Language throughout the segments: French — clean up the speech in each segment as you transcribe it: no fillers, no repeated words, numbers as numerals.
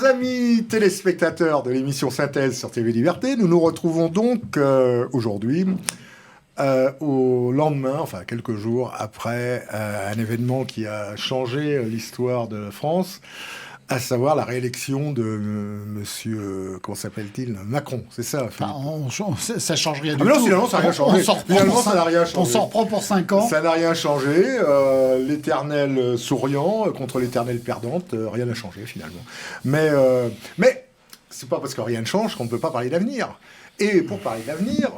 Chers amis téléspectateurs de l'émission Synthèse sur TV Liberté, nous nous retrouvons donc aujourd'hui au lendemain, enfin quelques jours après un événement qui a changé l'histoire de France, à savoir la réélection de monsieur, comment s'appelle-t-il, Macron, c'est ça. Ça change rien du tout. Non, finalement, ça n'a rien changé. Finalement, ça n'a rien changé. On s'en reprend pour 5 ans. Ça n'a rien changé. L'éternel souriant contre l'éternelle perdante, rien n'a changé finalement. Mais c'est pas parce que rien ne change qu'on ne peut pas parler d'avenir. Et pour parler d'avenir,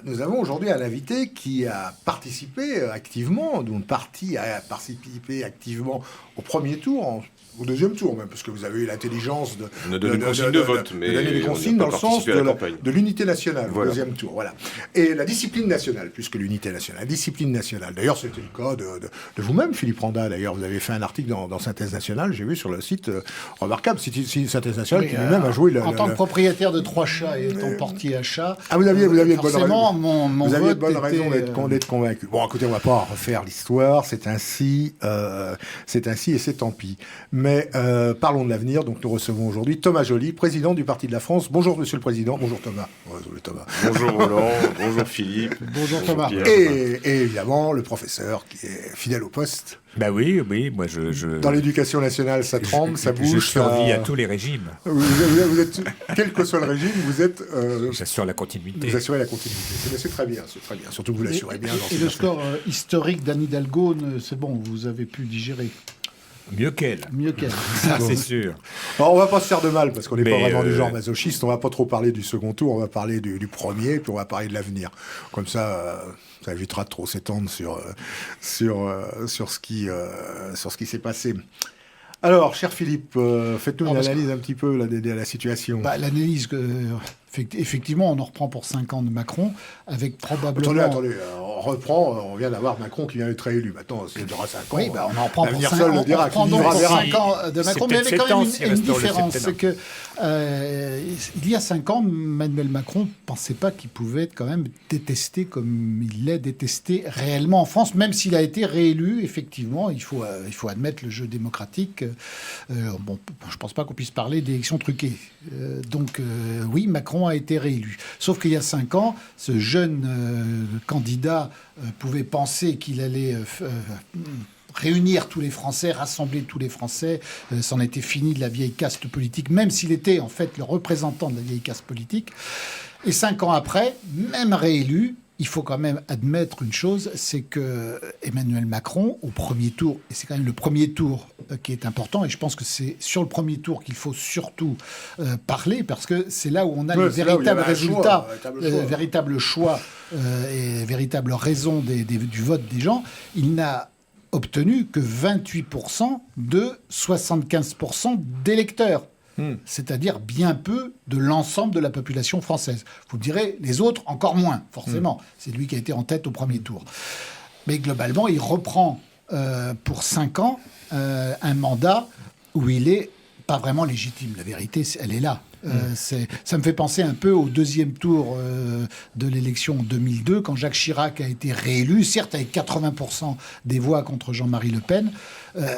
nous avons aujourd'hui un invité qui a participé activement, dont une partie a participé activement au premier tour, au deuxième tour même, parce que vous avez eu l'intelligence de donner des consignes de vote, mais donner des consignes dans le sens de l'unité nationale, voilà. Au deuxième tour, voilà. Et la discipline nationale, plus que l'unité nationale, la discipline nationale. D'ailleurs, c'était le cas de vous-même, Philippe Randa. D'ailleurs, vous avez fait un article dans Synthèse nationale, j'ai vu sur le site, remarquable, Synthèse nationale, qui lui-même a joué... En tant que propriétaire de 3 chats et étant portier à chat... Ah, vous aviez de bonnes raisons. Mon vous aviez de bonnes raisons d'être convaincu. Bon, écoutez, on ne va pas refaire l'histoire, c'est ainsi et c'est tant pis. Mais parlons de l'avenir. Donc nous recevons aujourd'hui Thomas Joly, président du Parti de la France. Bonjour Monsieur le Président. Bonjour Thomas. Thomas. Bonjour Roland. Bonjour Philippe. Bonjour Thomas. Et évidemment le professeur qui est fidèle au poste. Ben oui, moi Dans l'éducation nationale, ça tremble, ça bouge. Je survis à tous les régimes. Vous êtes, quel que soit le régime, vous êtes... J'assure la continuité. Vous assurez la continuité. C'est très bien. Surtout que vous l'assurez bien. Et le score historique d'Anne Hidalgo, c'est bon, vous avez pu digérer. Mieux qu'elle. Ça, c'est sûr. Alors, on va pas se faire de mal, parce qu'on n'est pas vraiment du genre masochiste. On va pas trop parler du second tour, on va parler du premier, puis on va parler de l'avenir. Comme ça évitera de trop s'étendre sur ce qui s'est passé. Alors, cher Philippe, faites-nous une analyse un petit peu de la situation. L'analyse, effectivement, on en reprend pour 5 ans de Macron, avec probablement... Attendez, on vient d'avoir Macron qui vient d'être réélu. Maintenant, s'il durera 5 ans... Oui, on en reprend pour 5 ans. On reprend donc pour 5 ans de Macron, mais il y avait quand même une différence. C'est que, il y a 5 ans, Emmanuel Macron ne pensait pas qu'il pouvait être quand même détesté comme il l'est détesté réellement en France, même s'il a été réélu, effectivement. Il faut admettre le jeu démocratique. Je ne pense pas qu'on puisse parler d'élections truquées. Oui, Macron a été réélu. Sauf qu'il y a 5 ans, ce jeune candidat pouvait penser qu'il allait réunir tous les Français, rassembler tous les Français. C'en était fini de la vieille caste politique, même s'il était en fait le représentant de la vieille caste politique. Et 5 ans après, même réélu, il faut quand même admettre une chose, c'est que Emmanuel Macron, au premier tour, et c'est quand même le premier tour qui est important, et je pense que c'est sur le premier tour qu'il faut surtout parler, parce que c'est là où on a les véritables résultats, véritable choix et véritable raison du vote des gens. Il n'a obtenu que 28% de 75% d'électeurs. C'est-à-dire bien peu de l'ensemble de la population française. Vous me direz, les autres, encore moins, forcément. C'est lui qui a été en tête au premier tour. Mais globalement, il reprend pour 5 ans un mandat où il est pas vraiment légitime. La vérité, elle est là. Ça me fait penser un peu au deuxième tour de l'élection en 2002, quand Jacques Chirac a été réélu, certes avec 80% des voix contre Jean-Marie Le Pen,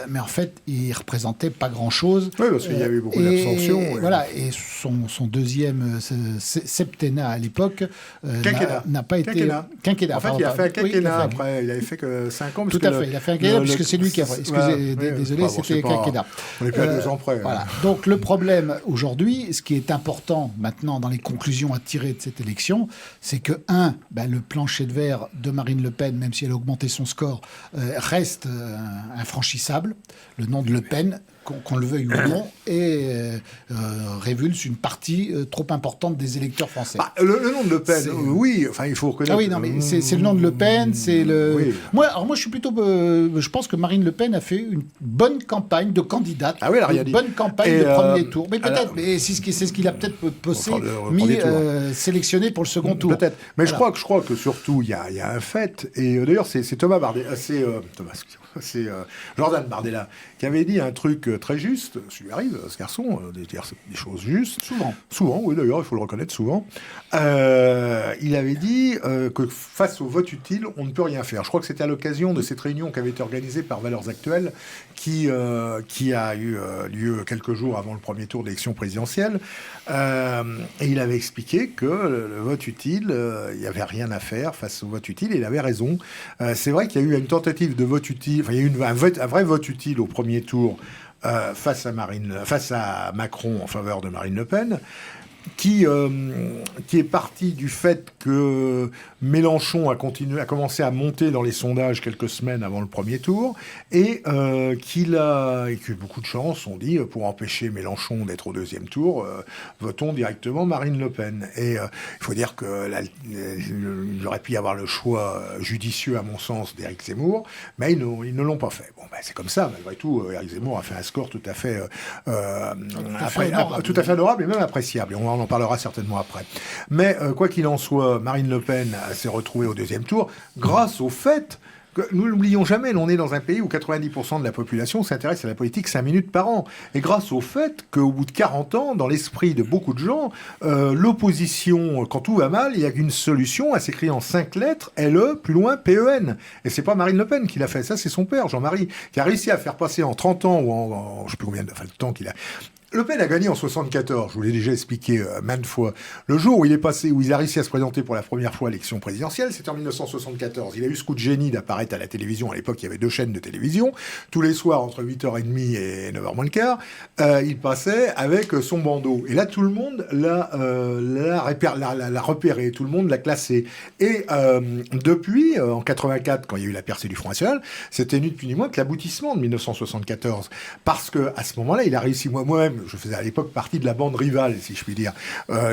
mais en fait, il représentait pas grand-chose. Oui, parce qu'il y avait beaucoup d'abstention. Voilà, et son deuxième septennat à l'époque n'a pas été... Quinquennat. En fait, il a fait un quinquennat après. Il avait fait que 5 ans. Tout à fait, il a fait un quinquennat, puisque c'est lui qui a... Excusez, désolé, c'était quinquennat. On n'est plus à 2 ans près. Voilà. Donc, le problème aujourd'hui, ce qui est important maintenant dans les conclusions à tirer de cette élection, c'est que, le plancher de verre de Marine Le Pen, même si elle a augmenté son score, reste infranchissable. Le nom de Le Pen, qu'on le veuille ou non, et révulse une partie trop importante des électeurs français. Le nom de Le Pen, oui, enfin il faut reconnaître... Ah oui, non, mais c'est le nom de Le Pen, c'est le... Oui. Moi, je suis plutôt... je pense que Marine Le Pen a fait une bonne campagne de candidate, une bonne campagne de premier tour. Mais peut-être, mais c'est ce qu'il a peut-être sélectionné pour le second tour. Peut-être, mais voilà. je crois que surtout, il y a un fait, et d'ailleurs, c'est Thomas Bardella, c'est Jordan Bardella, qui avait dit un truc très juste, ça lui arrive, ce garçon, de dire des choses justes. Souvent, oui, d'ailleurs, il faut le reconnaître souvent. Il avait dit que face au vote utile, on ne peut rien faire. Je crois que c'était à l'occasion de cette réunion qui avait été organisée par Valeurs Actuelles, qui a eu lieu quelques jours avant le premier tour d'élection présidentielle. Et il avait expliqué que le vote utile, il n'y avait rien à faire face au vote utile, et il avait raison. C'est vrai qu'il y a eu une tentative de vote utile, enfin, il y a eu un vrai vote utile au premier tour face à Macron en faveur de Marine Le Pen, qui est parti du fait que Mélenchon a commencé à monter dans les sondages quelques semaines avant le premier tour, et que beaucoup de gens se sont dit, pour empêcher Mélenchon d'être au deuxième tour, votons directement Marine Le Pen. Et il faut dire qu'il aurait pu y avoir le choix judicieux, à mon sens, d'Éric Zemmour, mais ils ne l'ont pas fait. Bon, c'est comme ça, malgré tout, Éric Zemmour a fait un score tout à fait honorable et même appréciable. Et on en parlera certainement après. Mais quoi qu'il en soit, Marine Le Pen s'est retrouvée au deuxième tour grâce au fait que, nous n'oublions jamais, on est dans un pays où 90% de la population s'intéresse à la politique 5 minutes par an. Et grâce au fait qu'au bout de 40 ans, dans l'esprit de beaucoup de gens, l'opposition, quand tout va mal, il n'y a qu'une solution, elle s'écrit en 5 lettres, LE, plus loin, PEN. Et c'est pas Marine Le Pen qui l'a fait, ça c'est son père, Jean-Marie, qui a réussi à faire passer en 30 ans, ou en je sais plus combien de temps qu'il a... Le Pen a gagné en 74, je vous l'ai déjà expliqué maintes fois. Le jour où il a réussi à se présenter pour la première fois à l'élection présidentielle, c'était en 1974. Il a eu ce coup de génie d'apparaître à la télévision. À l'époque, il y avait 2 chaînes de télévision. Tous les soirs, entre 8h30 et 9h moins le quart, il passait avec son bandeau. Et là, tout le monde l'a repéré, tout le monde l'a classé. Et depuis, en 84, quand il y a eu la percée du Front National, c'était ni plus ni moins que l'aboutissement de 1974. Parce que à ce moment-là, il a réussi, moi-même, je faisais à l'époque partie de la bande rivale, si je puis dire,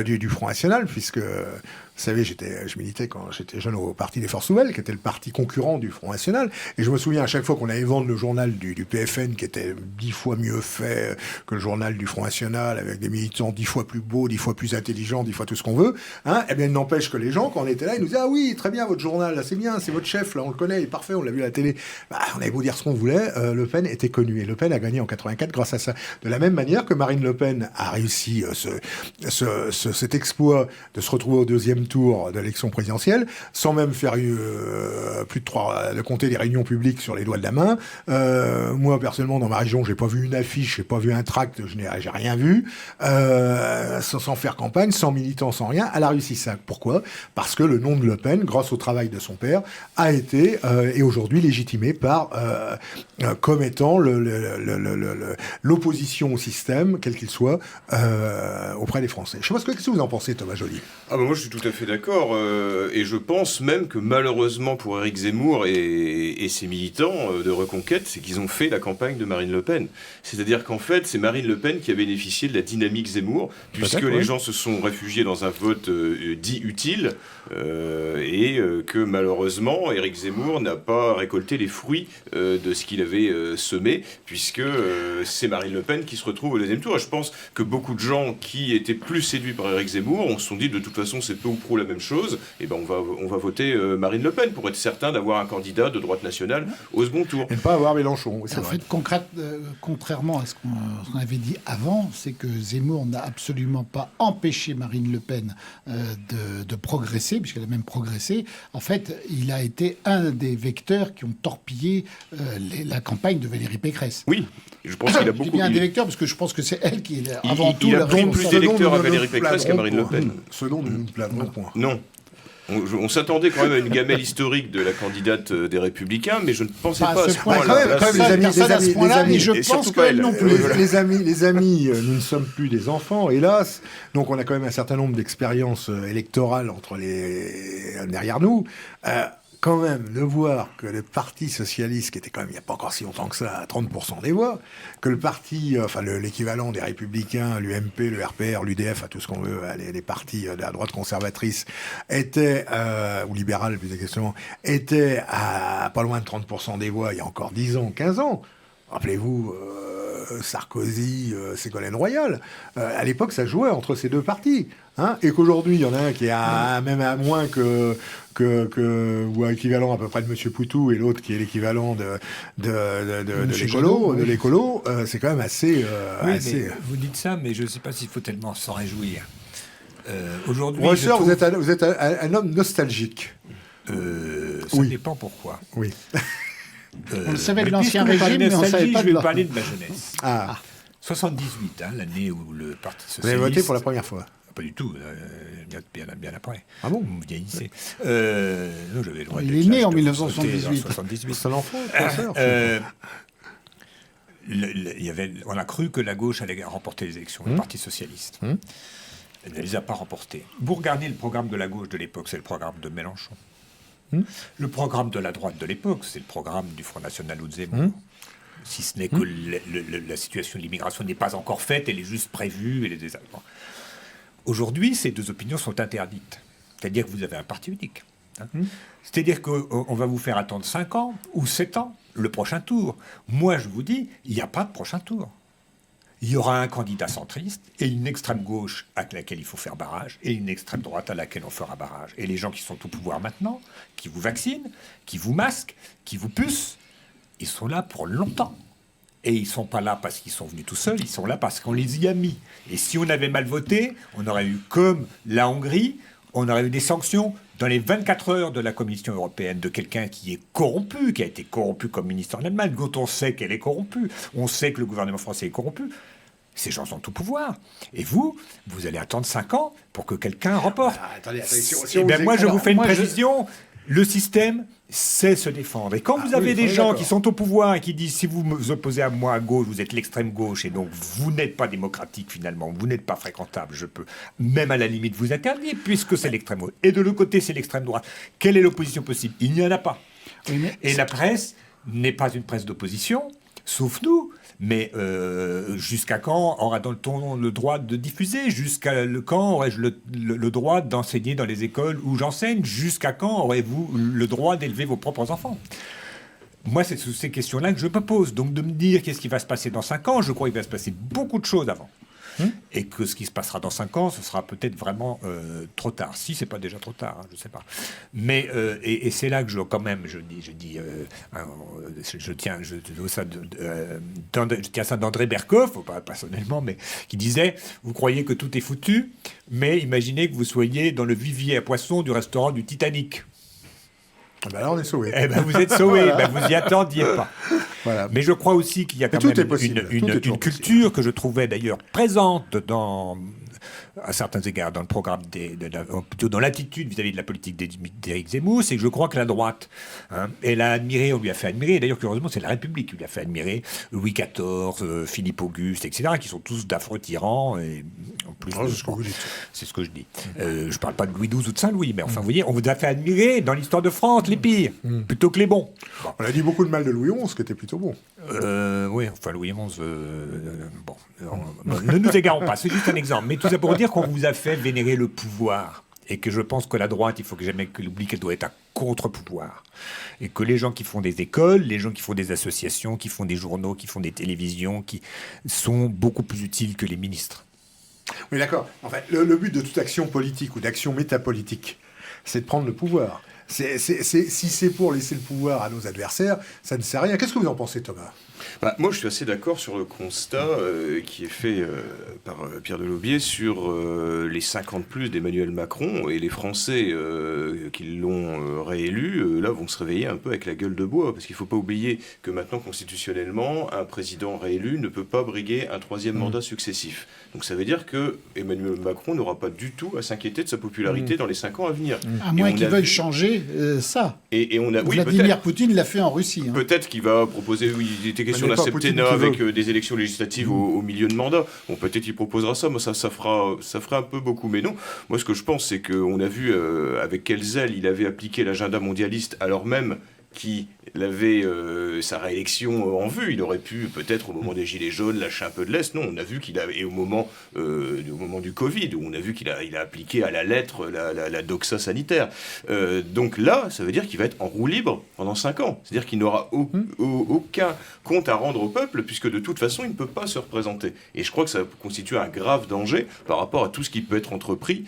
du Front National, puisque, vous savez, je militais quand j'étais jeune au Parti des Forces Nouvelles, qui était le parti concurrent du Front National, et je me souviens à chaque fois qu'on allait vendre le journal du PFN, qui était 10 fois mieux fait que le journal du Front National, avec des militants 10 fois plus beaux, 10 fois plus intelligents, 10 fois tout ce qu'on veut, eh bien, il n'empêche que les gens, quand on était là, ils nous disaient « Ah oui, très bien, votre journal, là, c'est bien, c'est votre chef, là, on le connaît, il est parfait, on l'a vu à la télé. » On avait beau dire ce qu'on voulait, Le Pen était connu, et Le Pen a gagné en 84 grâce à ça. De la même manière que Marine Le Pen a réussi cet exploit de se retrouver au deuxième tour de l'élection présidentielle, sans même faire de compter les réunions publiques sur les doigts de la main. Moi, personnellement, dans ma région, j'ai pas vu une affiche, j'ai pas vu un tract, j'ai rien vu, sans faire campagne, sans militants, sans rien. Elle a réussi ça. Pourquoi ? Parce que le nom de Le Pen, grâce au travail de son père, a été, et aujourd'hui légitimé comme étant l'opposition au système, quel qu'il soit, auprès des Français. Je sais pas qu'est-ce que vous en pensez, Thomas Joly ? Moi, je suis tout à fait d'accord, et je pense même que malheureusement pour Éric Zemmour et ses militants de Reconquête, c'est qu'ils ont fait la campagne de Marine Le Pen. C'est-à-dire qu'en fait, c'est Marine Le Pen qui a bénéficié de la dynamique Zemmour, puisque les gens se sont réfugiés dans un vote dit utile, et que malheureusement, Éric Zemmour n'a pas récolté les fruits de ce qu'il avait semé, puisque c'est Marine Le Pen qui se retrouve au deuxième tour. Et je pense que beaucoup de gens qui étaient plus séduits par Éric Zemmour, on se sont dit de toute façon c'est peu ou prou la même chose, et ben on va voter Marine Le Pen pour être certain d'avoir un candidat de droite nationale au second tour. Et ne pas avoir Mélenchon. En fait, contrairement à ce qu'on avait dit avant, c'est que Zemmour n'a absolument pas empêché Marine Le Pen de progresser, puisqu'elle a même progressé. En fait, il a été un des vecteurs qui ont torpillé la campagne de Valérie Pécresse. Oui, je pense qu'il a beaucoup... Je dis bien un des vecteurs, parce que je pense que c'est elle qui est avant tout il a la pris plus d'électeurs à Valérie Pécresse Pécresse qu'à Marine Le Pen. Ce dont nous ne plaindrons point. Non. On s'attendait quand même à une gamelle historique de la candidate des Républicains, mais je ne pensais pas à ce point-là. Quand même, les amis, je pense qu'elle non plus. Les amis, nous ne sommes plus des enfants, hélas. Donc on a quand même un certain nombre d'expériences électorales derrière nous. Quand même, de voir que le Parti socialiste, qui était quand même, il n'y a pas encore si longtemps que ça, à 30% des voix, que le parti, l'équivalent des Républicains, l'UMP, le RPR, l'UDF, à tout ce qu'on veut, les partis de la droite conservatrice, ou libérale plus exactement, étaient à pas loin de 30% des voix il y a encore 10 ans, 15 ans. Rappelez-vous, Sarkozy, Ségolène Royal. À l'époque, ça jouait entre ces deux partis. hein, et qu'aujourd'hui, il y en a un qui est même à moins ou équivalent à peu près de M. Poutou, et l'autre qui est l'équivalent de l'écolo, c'est quand même assez... assez... Vous dites ça, mais je ne sais pas s'il faut tellement s'en réjouir. Aujourd'hui, Professeur, vous êtes un homme nostalgique. Ça dépend pourquoi. Oui. On le savait de l'Ancien Régime, mais on ne savait pas de je vais parler de ma jeunesse. 78, l'année où le Parti Socialiste... Vous avez voté pour la première fois? Pas du tout, bien après. Ah bon? Vous me vieillissez. Non, j'avais le droit il est né en 1978. 78. C'est un enfant, on a cru que la gauche allait remporter les élections, le Parti Socialiste. Elle ne les a pas remportées. Vous regardez le programme de la gauche de l'époque, c'est le programme de Mélenchon. Le programme de la droite de l'époque, c'est le programme du Front National ou de Zemmour. Si ce n'est que la situation de l'immigration n'est pas encore faite, elle est juste prévue. Aujourd'hui, ces deux opinions sont interdites. C'est-à-dire que vous avez un parti unique. C'est-à-dire qu'on va vous faire attendre 5 ans ou 7 ans le prochain tour. Moi, je vous dis, il n'y a pas de prochain tour. Il y aura un candidat centriste et une extrême gauche à laquelle il faut faire barrage et une extrême droite à laquelle on fera barrage. Et les gens qui sont au pouvoir maintenant, qui vous vaccinent, qui vous masquent, qui vous pucent, ils sont là pour longtemps. Et ils ne sont pas là parce qu'ils sont venus tout seuls, ils sont là parce qu'on les y a mis. Et si on avait mal voté, on aurait eu, comme la Hongrie, on aurait eu des sanctions dans les 24 heures de la Commission européenne de quelqu'un qui est corrompu, qui a été corrompu comme ministre en Allemagne, dont on sait qu'elle est corrompue. On sait que le gouvernement français est corrompu. Ces gens sont au pouvoir. Et vous allez attendre 5 ans pour que quelqu'un remporte. Attendez, moi, je vous fais une précision. Le système sait se défendre. Et quand vous avez des gens qui sont au pouvoir et qui disent si vous vous opposez à moi à gauche, vous êtes l'extrême gauche et donc vous n'êtes pas démocratique finalement, vous n'êtes pas fréquentable, je peux même à la limite vous interdire puisque c'est l'extrême gauche. Et de l'autre côté, c'est l'extrême droite. Quelle est l'opposition possible? Il n'y en a pas. Et la presse n'est pas une presse d'opposition, sauf nous. Mais jusqu'à quand aura-t-on le droit de diffuser? Jusqu'à quand aurais-je le droit d'enseigner dans les écoles où j'enseigne? Jusqu'à quand aurez-vous le droit d'élever vos propres enfants? Moi, c'est ces questions-là que je me pose. Donc de me dire qu'est-ce qui va se passer dans 5 ans, je crois qu'il va se passer beaucoup de choses avant. Et que ce qui se passera dans 5 ans, ce sera peut-être vraiment trop tard. Si c'est pas déjà trop tard, je ne sais pas. Mais et c'est là que je tiens ça d'André Berkoff, pas personnellement, mais qui disait: vous croyez que tout est foutu, mais imaginez que vous soyez dans le vivier à poissons du restaurant du Titanic. Ben là, on est sauvés. Vous êtes sauvés, vous y attendiez pas. Voilà. Mais je crois aussi qu'il y a quand même une culture que je trouvais d'ailleurs présente à certains égards dans le programme, plutôt dans l'attitude vis-à-vis de la politique d'Éric Zemmour, c'est que je crois que la droite, elle a admiré, on lui a fait admirer, d'ailleurs curieusement c'est la République qui lui a fait admirer Louis XIV, Philippe Auguste, etc., qui sont tous d'affreux tyrans, et en plus, c'est ce que je dis. Je parle pas de Louis XII ou de Saint-Louis, mais enfin vous voyez, on vous a fait admirer dans l'histoire de France les pires, plutôt que les bons. Bon. On a dit beaucoup de mal de Louis XI, qui était plutôt bon. Oui, enfin Louis XI, ne nous égarons pas, c'est juste un exemple, mais tout ça pour dire qu'on vous a fait vénérer le pouvoir et que je pense que la droite, il faut que jamais qu'elle oublie qu'elle doit être un contre-pouvoir et que les gens qui font des écoles, les gens qui font des associations, qui font des journaux, qui font des télévisions, qui sont beaucoup plus utiles que les ministres. Oui, d'accord. En fait, le but de toute action politique ou d'action métapolitique, c'est de prendre le pouvoir. Si c'est pour laisser le pouvoir à nos adversaires, ça ne sert à rien. Qu'est-ce que vous en pensez, Thomas ? Moi, je suis assez d'accord sur le constat qui est fait par Pierre Delobier sur les 50 plus d'Emmanuel Macron, et les Français qui l'ont réélu, là, vont se réveiller un peu avec la gueule de bois, parce qu'il ne faut pas oublier que maintenant, constitutionnellement, un président réélu ne peut pas briguer un 3e mandat successif. Donc ça veut dire que Emmanuel Macron n'aura pas du tout à s'inquiéter de sa popularité dans les 5 ans à venir. À moins qu'il veuille changer ça. Et on a, Vladimir Poutine l'a fait en Russie. Peut-être qu'il va proposer, il était question d'un septennat avec des élections législatives au milieu de mandat. Bon, peut-être qu'il proposera ça, mais ça ferait un peu beaucoup. Mais non, moi ce que je pense, c'est qu'on a vu avec quel zèle il avait appliqué l'agenda mondialiste, alors même qui avait sa réélection en vue. Il aurait pu, peut-être, au moment des Gilets jaunes, lâcher un peu de l'Est. Non, on a vu qu'il a... Et au moment du Covid, où on a vu qu'il a appliqué à la lettre la doxa sanitaire. Donc là, ça veut dire qu'il va être en roue libre pendant 5 ans. C'est-à-dire qu'il n'aura aucun compte à rendre au peuple, puisque de toute façon, il ne peut pas se représenter. Et je crois que ça constitue un grave danger par rapport à tout ce qui peut être entrepris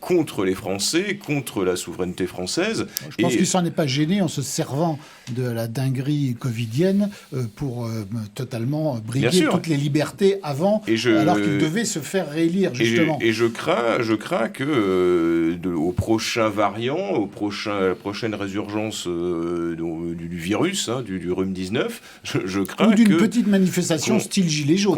contre les Français, contre la souveraineté française. Je pense qu'il s'en est pas gêné en se servant de la dinguerie covidienne pour totalement briguer toutes les libertés avant, alors qu'il devait se faire réélire, justement. Et je crains que au prochain variant, à la prochaine résurgence du virus, du rhume 19, je crains ou d'une petite manifestation style gilet jaune.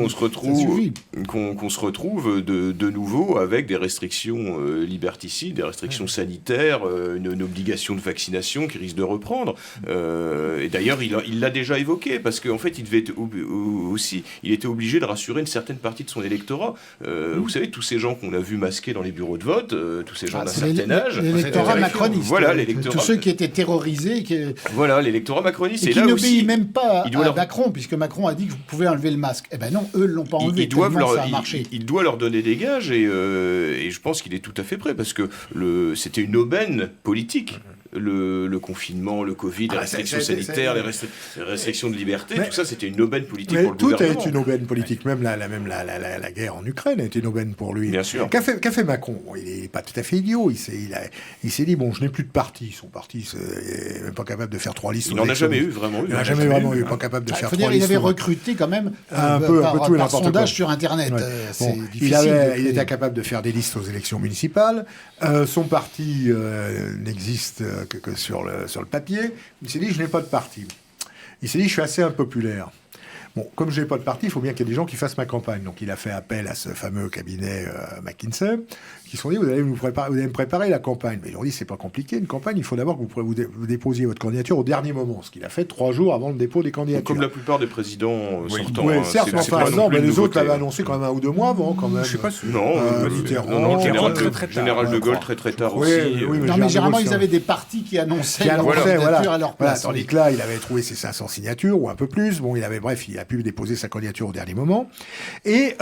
Qu'on se retrouve de nouveau avec des restrictions liberticides, des restrictions sanitaires, une obligation de vaccination qui risque de reprendre. Et d'ailleurs, il l'a déjà évoqué, parce qu'en fait, il était obligé de rassurer une certaine partie de son électorat. Vous savez, tous ces gens qu'on a vus masqués dans les bureaux de vote, tous ces gens d'un certain âge... L'électorat macroniste. Voilà, l'électorat... Tous ceux qui étaient terrorisés. Voilà, l'électorat macroniste. Et qui n'obéit même pas à Macron, puisque Macron a dit que vous pouvez enlever le masque. Eh ben non, eux ne l'ont pas enlevé, ça a marché. Il doit leur donner des gages, et je pense qu'il est tout à fait prêt, parce que c'était une aubaine politique. Le confinement, le Covid, les restrictions sanitaires, les restrictions de liberté, tout ça, c'était une aubaine politique pour le gouvernement. Tout a été une aubaine politique. Même la guerre en Ukraine a été une aubaine pour lui. Bien sûr. Qu'a fait Macron? Il n'est pas tout à fait idiot. Il s'est dit, bon, je n'ai plus de parti. Son parti, il n'est même pas capable de faire 3 listes. Il n'en a jamais eu, vraiment. Il n'a jamais vraiment eu, pas capable de faire 3 listes. Il avait recruté quand même un peu tout et n'importe sondage sur Internet. Ouais. Il était incapable de faire des listes aux élections municipales. Son parti n'existe que sur le papier. Il s'est dit, je n'ai pas de parti. Il s'est dit, je suis assez impopulaire. Bon, comme je n'ai pas de parti, il faut bien qu'il y ait des gens qui fassent ma campagne. Donc il a fait appel à ce fameux cabinet McKinsey, qui se sont dit, vous allez me préparer la campagne. Mais ils ont dit, c'est pas compliqué, une campagne, il faut d'abord que vous déposiez votre candidature au dernier moment, ce qu'il a fait 3 jours avant le dépôt des candidatures. Comme la plupart des présidents sortants. Oui, certes, mais les autres l'avaient annoncé quand même 1 ou 2 mois avant, quand même. Je sais pas sûr. Non, Général de Gaulle très tard aussi. Non, mais généralement, ils avaient des partis qui annonçaient leur candidature à leur place. Tandis que là, il avait trouvé ses 500 signatures, ou un peu plus. Bon, il a pu déposer sa candidature au dernier moment. Et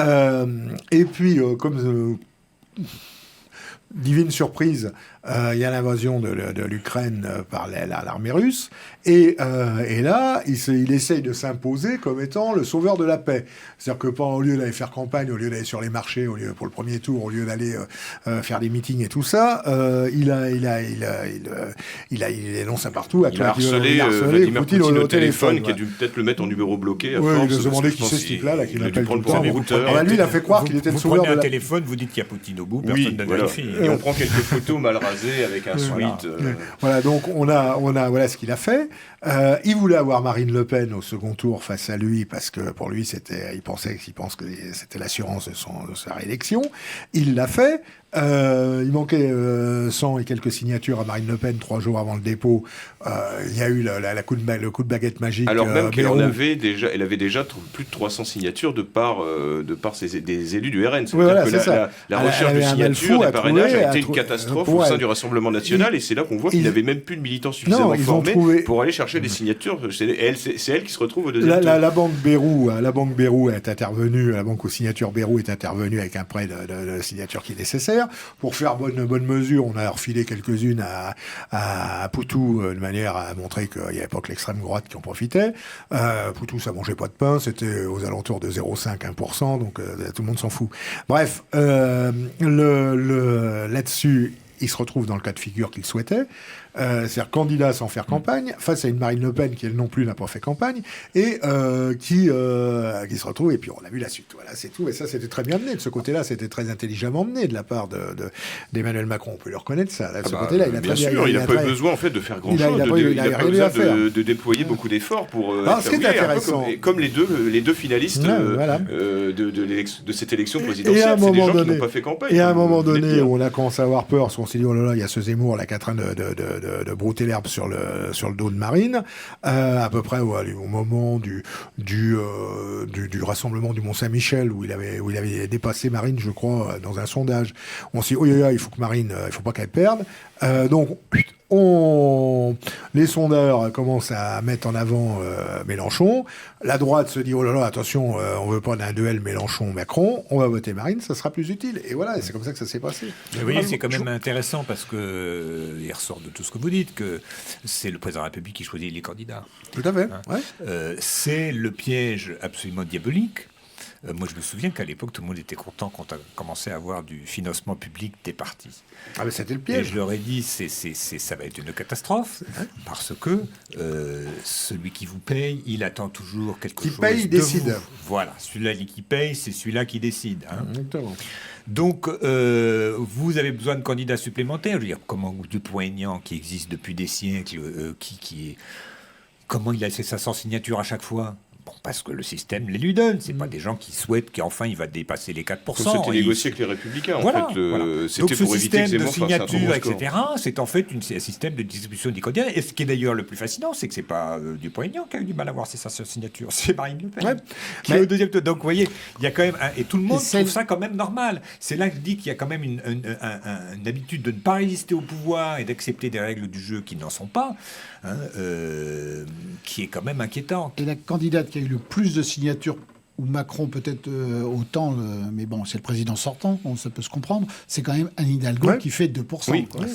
puis, comme divine surprise, il y a l'invasion de l'Ukraine par l'armée russe. Et là, il essaye de s'imposer comme étant le sauveur de la paix. C'est-à-dire que au lieu d'aller faire campagne, au lieu d'aller sur les marchés, pour le premier tour, au lieu d'aller faire des meetings et tout ça, il énonce ça partout. Il a harcelé Vladimir Poutine au téléphone, qui a dû peut-être le mettre en numéro bloqué. Oui, il a demandé qui c'est ce type-là, qui l'appelle tout le temps. Lui, il a fait croire qu'il était le sauveur de la paix. Vous prenez un téléphone, vous dites qu'il y a Poutine au bout, personne ne vérifie. Et on prend quelques photos mal rasées avec un sweat. Voilà, donc on a voilà ce qu'il a fait. Il voulait avoir Marine Le Pen au second tour face à lui, parce que pour lui, il pense que c'était l'assurance de sa réélection. Il l'a fait. Il manquait 100 et quelques signatures à Marine Le Pen 3 jours avant le dépôt. Il y a eu le coup de baguette magique. Alors même qu'elle avait déjà plus de 300 signatures de part des élus du RN. La recherche de signatures, des parrainages a été une catastrophe au sein du Rassemblement national, et c'est là qu'on voit qu'il n'avait même plus de militants suffisamment formés pour aller chercher des signatures. C'est elle qui se retrouve au deuxième tour. La banque Bérou est intervenue, la banque aux signatures Bérou est intervenue avec un prêt de signatures qui est nécessaire. Pour faire bonne mesure, on a refilé quelques-unes à Poutou, de manière à montrer qu'il n'y avait pas que l'extrême droite qui en profitait. Poutou, ça mangeait pas de pain, c'était aux alentours de 0,5-1%, donc tout le monde s'en fout. Bref, là-dessus, il se retrouve dans le cas de figure qu'il souhaitait. C'est-à-dire candidat sans faire campagne, face à une Marine Le Pen qui, elle non plus, n'a pas fait campagne, et qui se retrouve, et puis on a vu la suite. Voilà, c'est tout. Et ça, c'était très bien mené. De ce côté-là, c'était très intelligemment mené de la part d'Emmanuel Macron. On peut le reconnaître, ça. De ce côté-là, il a bien sûr, il n'a pas eu besoin, en fait, de faire grand-chose. Il n'a pas besoin de déployer beaucoup d'efforts pour... ce qui est intéressant... Comme les deux finalistes de cette élection présidentielle, c'est des gens qui n'ont pas fait campagne. Et à un moment donné, où on a commencé à avoir peur, parce qu'on s'est dit, oh là là, il y a ce Zemmour là qui est en train de brouter l'herbe sur le dos de Marine, à peu près au moment du rassemblement du Mont-Saint-Michel, où il avait dépassé Marine, je crois, dans un sondage. On s'est dit, il faut que Marine, il faut pas qu'elle perde. Donc, les sondeurs commencent à mettre en avant Mélenchon. La droite se dit, oh là là, attention, on veut pas d'un duel Mélenchon-Macron, on va voter Marine, ça sera plus utile. Et voilà, c'est comme ça que ça s'est passé. Oui, c'est quand même intéressant parce que il ressort de tout ce que vous dites que c'est le président de la République qui choisit les candidats. Tout à fait. C'est le piège absolument diabolique. Moi, je me souviens qu'à l'époque, tout le monde était content quand on a commencé à avoir du financement public des partis. Ah, mais c'était le piège. Et je leur ai dit, ça va être une catastrophe, parce que celui qui vous paye, il attend toujours quelque chose. Qui paye, il décide. Vous. Voilà, celui-là qui paye, c'est celui-là qui décide. Exactement. Donc, vous avez besoin de candidats supplémentaires. Je veux dire, comment Dupont-Aignan, qui existe depuis des siècles, comment il a sa signature à chaque fois? Bon, parce que le système les lui donne. C'est pas des gens qui souhaitent qu'enfin il va dépasser les 4%. C'était négocié avec les Républicains. Voilà, en fait, donc c'était ce pour éviter que système de Zemmour fasse un signature, trop bon etc., c'est en fait un système de distribution des candidats. Et ce qui est d'ailleurs le plus fascinant, c'est que c'est pas Dupont-Aignan qui a eu du mal à avoir sa signature, c'est Marine Le Pen. Qui est au deuxième tour. Donc vous voyez, il y a quand même et tout le monde trouve ça quand même normal. C'est là que je dis qu'il y a quand même une habitude de ne pas résister au pouvoir et d'accepter des règles du jeu qui n'en sont pas, qui est quand même inquiétante. Et la candidate qui a eu le plus de signatures, ou Macron peut-être autant, mais bon, c'est le président sortant, bon, ça peut se comprendre, c'est quand même Anne Hidalgo qui fait 2%. Oui. Quoi.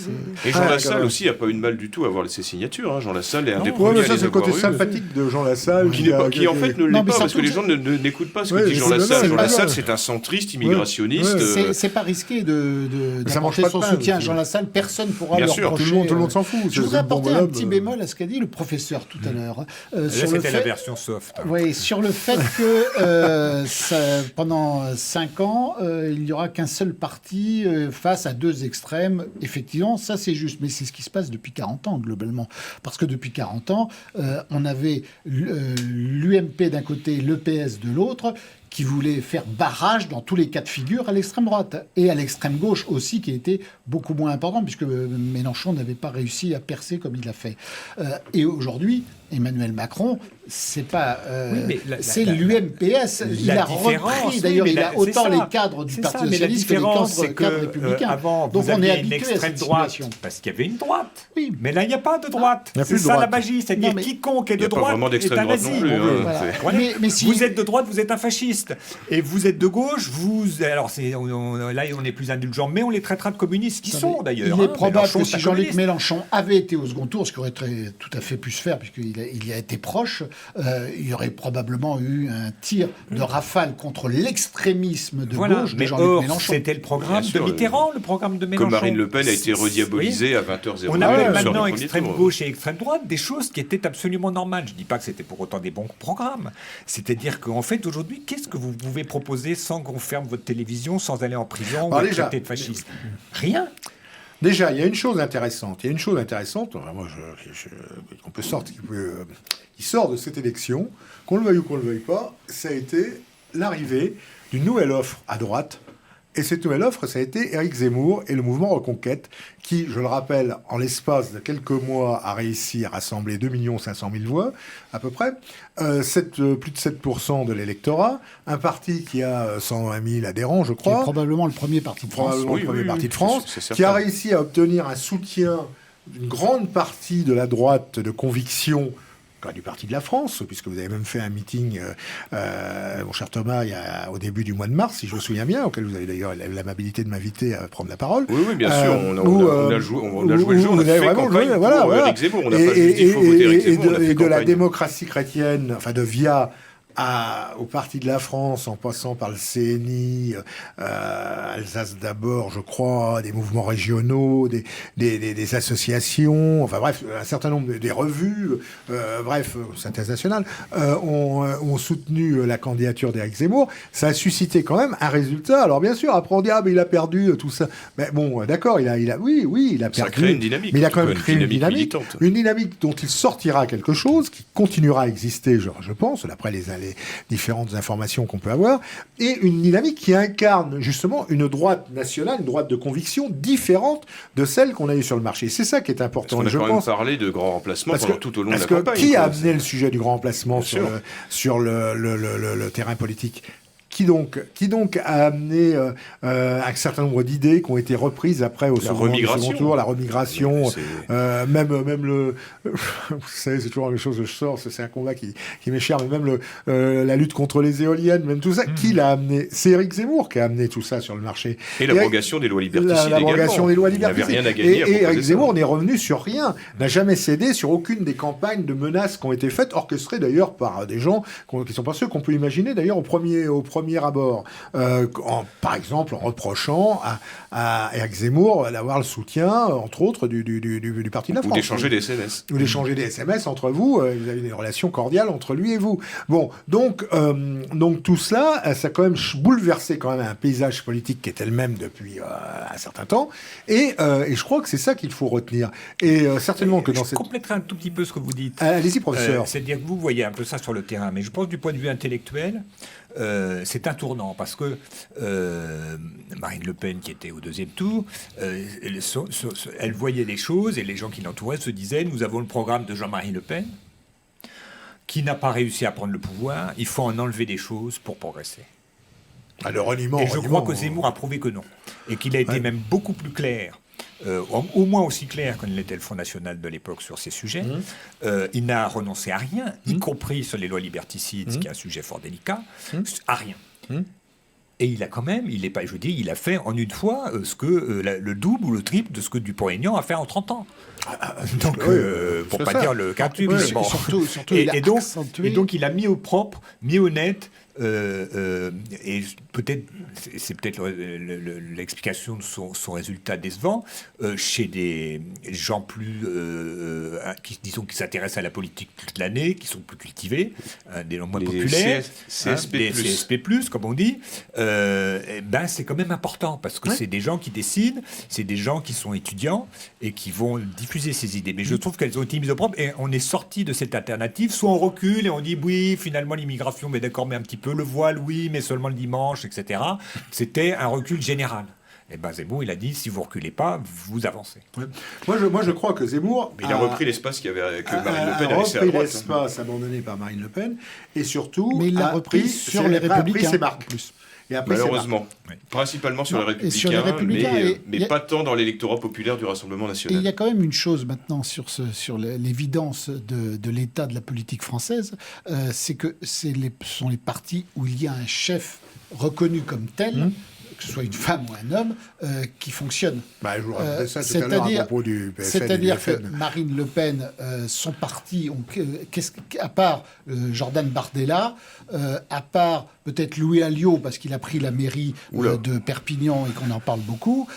Et Jean Lassalle aussi n'a pas eu de mal du tout à avoir ses signatures. Jean Lassalle est un des premiers mais ça, à les c'est le côté avoir sympathique de Jean Lassalle. Qui en fait ne l'est pas, parce que les gens n'écoutent pas ce que dit Jean Lassalle. Jean Lassalle, c'est un centriste immigrationniste. C'est pas risqué d'apporter son soutien à Jean Lassalle, personne ne pourra le reprocher. Tout le monde s'en fout. Je voudrais apporter un petit bémol à ce qu'a dit le professeur tout à l'heure. Là, c'était la version soft. Oui, sur le fait que pendant 5 ans, il n'y aura qu'un seul parti face à 2 extrêmes. Effectivement, ça c'est juste. Mais c'est ce qui se passe depuis 40 ans, globalement. Parce que depuis 40 ans, on avait l'UMP d'un côté, le PS de l'autre, qui voulait faire barrage dans tous les cas de figure à l'extrême droite. Et à l'extrême gauche aussi, qui était beaucoup moins important, puisque Mélenchon n'avait pas réussi à percer comme il l'a fait. Et aujourd'hui, Emmanuel Macron, c'est pas, c'est l'UMPS. Il a repris, d'ailleurs, il a autant les cadres du Parti socialiste que les cadres républicains. Avant, donc on est habitué à cette droite, situation. parce qu'il y avait une droite. Oui. Mais là, il n'y a pas de droite. C'est ça la magie, c'est-à-dire quiconque est de droite est un nazi. Mais si vous êtes de droite, vous êtes un fasciste. Et vous êtes de gauche, alors là, on est plus indulgent, mais on les traitera de communistes, qui sont d'ailleurs. Il est probable que si Jean-Luc Mélenchon avait été au second tour, ce qui aurait tout à fait pu se faire, puisqu'il y a été proche, il y aurait probablement eu un tir de rafale contre l'extrémisme de gauche de Jean-Luc Mélenchon. C'était le programme de Mitterrand, le programme de Mélenchon. Comme Marine Le Pen a été rediabolisée à 20h00. On appelle maintenant extrême gauche et extrême droite des choses qui étaient absolument normales. Je ne dis pas que c'était pour autant des bons programmes. C'est-à-dire qu'en fait, aujourd'hui, qu'est-ce que vous pouvez proposer sans qu'on ferme votre télévision, sans aller en prison ou être traité de fasciste? Rien. Déjà, il y a une chose intéressante. Moi, on peut sortir, qui sort de cette élection, qu'on le veuille ou qu'on ne le veuille pas, ça a été l'arrivée d'une nouvelle offre à droite. Et cette nouvelle offre, ça a été Éric Zemmour et le mouvement Reconquête, qui, je le rappelle, en l'espace de quelques mois, a réussi à rassembler 2 500 000 voix, à peu près, plus de 7% de l'électorat, un parti qui a 120 000 adhérents, je crois. Qui est probablement le premier parti de France. Parti de France, qui a réussi à obtenir un soutien d'une grande partie de la droite de conviction, du Parti de la France, puisque vous avez même fait un meeting, mon cher Thomas, au début du mois de mars, si je me souviens bien, auquel vous avez d'ailleurs l'amabilité de m'inviter à prendre la parole. Oui, bien sûr. On a joué le jeu, on a fait campagne pour Éric Zemmour. On n'a pas juste dit qu'il faut voter Éric Zemmour, et de la démocratie chrétienne, de via au Parti de la France, en passant par le CNI, Alsace d'abord, je crois, des mouvements régionaux, des associations, enfin bref, un certain nombre des revues, synthèse nationale, ont soutenu la candidature d'Éric Zemmour. Ça a suscité quand même un résultat. Alors bien sûr, après on dit il a perdu tout ça. Mais bon, d'accord, il a perdu. Ça crée une dynamique. Mais il a quand même créé une dynamique dont il sortira quelque chose qui continuera à exister, je pense, d'après les différentes informations qu'on peut avoir, et une dynamique qui incarne justement une droite nationale, une droite de conviction différente de celle qu'on a eue sur le marché. C'est ça qui est important. Parce qu'on a quand même parlé de grand remplacement tout au long de la campagne. Qui a amené le sujet du grand remplacement sur le terrain politique ? qui donc a amené un certain nombre d'idées qui ont été reprises après au second tour, la remigration, même le, vous savez, c'est toujours la même chose que je sors, c'est un combat qui m'est cher, mais même la lutte contre les éoliennes, même tout ça, qui l'a amené? C'est Éric Zemmour qui a amené tout ça sur le marché. Et l'abrogation des lois liberticides l'abrogation des lois liberticides. Il n'avait rien à gagner. Et Éric Zemmour n'est revenu sur rien, n'a jamais cédé sur aucune des campagnes de menaces qui ont été faites, orchestrées d'ailleurs par des gens qui ne sont pas ceux qu'on peut imaginer d'ailleurs au premier abord. Par exemple, en reprochant à Éric Zemmour d'avoir le soutien, entre autres, du Parti de la France. Ou d'échanger des SMS. Ou d'échanger des SMS entre vous. Vous avez des relations cordiales entre lui et vous. Bon, donc tout cela, ça a quand même bouleversé quand même un paysage politique qui était le même depuis un certain temps. Et je crois que c'est ça qu'il faut retenir. Et certainement que dans Je compléterai un tout petit peu ce que vous dites. Allez-y, professeur. C'est-à-dire que vous voyez un peu ça sur le terrain. Mais je pense du point de vue intellectuel, c'est un tournant. Parce que Marine Le Pen, qui était au deuxième tour, elle voyait les choses et les gens qui l'entouraient se disaient, nous avons le programme de Jean-Marie Le Pen, qui n'a pas réussi à prendre le pouvoir. Il faut en enlever des choses pour progresser. Le reniement. Et je crois que Zemmour a prouvé que non. Et qu'il a été même beaucoup plus clair, au moins aussi clair que ne l'était le Front National de l'époque sur ces sujets. Il n'a renoncé à rien, y compris sur les lois liberticides, ce qui est un sujet fort délicat, à rien. Et il a quand même, il a fait en une fois ce que le double ou le triple de ce que Dupont-Aignan a fait en 30 ans. Donc, pour pas dire le quintuple. Et donc, il a mis au propre, mis au net. Et peut-être, c'est peut-être l'explication de son résultat décevant chez des gens plus disons qui s'intéressent à la politique toute l'année, qui sont plus cultivés, des gens moins populaires, CSP+, CSP+, comme on dit. C'est quand même important parce que c'est des gens qui décident, c'est des gens qui sont étudiants et qui vont diffuser ces idées. Mais je trouve qu'elles ont été mises au propre et on est sorti de cette alternative. Soit on recule et on dit oui, finalement l'immigration, mais d'accord, mais un petit peu le voile, oui, mais seulement le dimanche, etc. C'était un recul général. Et Zemmour, il a dit, si vous reculez pas, vous avancez. Moi, je crois que Zemmour... Mais il a repris l'espace que Marine Le Pen a laissé à droite. Il a repris l'espace abandonné par Marine Le Pen, et surtout... Mais il l'a repris sur les Républicains. Ses marques plus. Et après, malheureusement. Principalement sur les Républicains, mais pas tant dans l'électorat populaire du Rassemblement national. Et il y a quand même une chose maintenant sur l'évidence de l'état de la politique française, c'est que ce sont les partis où il y a un chef reconnu comme tel, que ce soit une femme ou un homme, qui fonctionne. Je vous rappelais ça tout à l'heure à propos du PFN. C'est-à-dire que Marine Le Pen, son parti, à part Jordan Bardella, à part peut-être Louis Alliot, parce qu'il a pris la mairie de Perpignan et qu'on en parle beaucoup,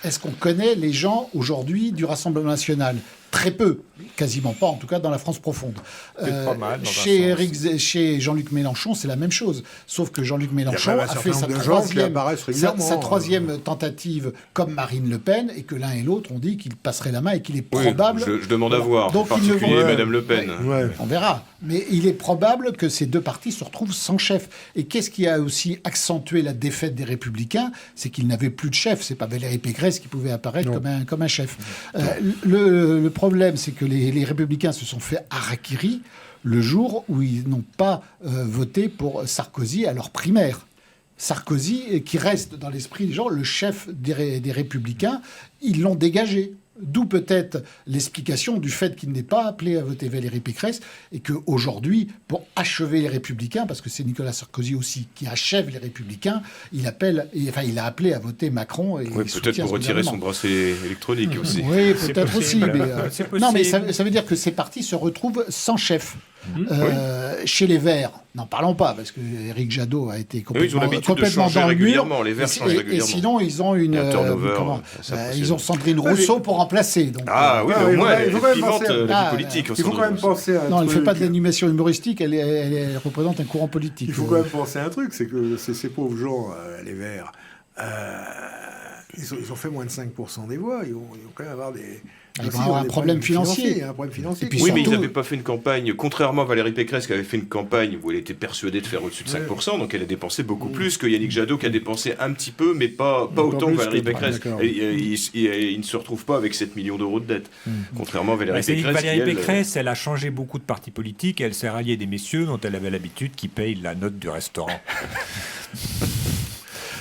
est-ce qu'on connaît les gens aujourd'hui du Rassemblement national ? Très peu, quasiment pas, en tout cas dans la France profonde. Chez Jean-Luc Mélenchon, c'est la même chose. Sauf que Jean-Luc Mélenchon a fait sa troisième tentative comme Marine Le Pen, et que l'un et l'autre ont dit qu'il passerait la main et qu'il est probable... Je demande à voir, en particulier Madame Le Pen. On verra. Mais il est probable que ces deux partis se retrouvent sans chef. Et qu'est-ce qui a aussi accentué la défaite des Républicains ? C'est qu'ils n'avaient plus de chef. C'est pas Valérie Pécresse qui pouvait apparaître comme un chef. Le problème, c'est que les Républicains se sont fait harakiri le jour où ils n'ont pas voté pour Sarkozy à leur primaire. Sarkozy, qui reste dans l'esprit des gens le chef des Républicains, ils l'ont dégagé. D'où peut-être l'explication du fait qu'il n'est pas appelé à voter Valérie Pécresse et qu'aujourd'hui, pour achever les Républicains, parce que c'est Nicolas Sarkozy aussi qui achève les Républicains, il a appelé à voter Macron. Et peut-être pour retirer son bracelet électronique aussi. Oui, peut-être aussi. Non, mais ça veut dire que ces partis se retrouvent sans chef. Chez les Verts, n'en parlons pas, parce que Éric Jadot a été complètement dans le mur. Les Verts changent régulièrement. Et sinon, ils ont ils ont Sandrine Rousseau pour remplacer. Donc, au moins, elle pimente la vie politique. Il faut quand même penser à un truc. Non, elle ne fait pas de l'animation humoristique, elle représente un courant politique. Il faut quand même penser à un truc, c'est que ces pauvres gens, les Verts, Ils ont fait moins de 5% des voix. Ils vont quand même avoir des... Ils vont avoir un problème financier. Un problème financier. Oui, surtout... mais ils n'avaient pas fait une campagne, contrairement à Valérie Pécresse qui avait fait une campagne où elle était persuadée de faire au-dessus de 5%, donc elle a dépensé beaucoup plus que Yannick Jadot qui a dépensé un petit peu, mais pas autant que Valérie Pécresse. Il ne se retrouve pas avec 7 millions d'euros de dette, contrairement à Valérie Pécresse. Valérie Pécresse, elle a changé beaucoup de partis politiques et elle s'est ralliée des messieurs dont elle avait l'habitude qui payent la note du restaurant.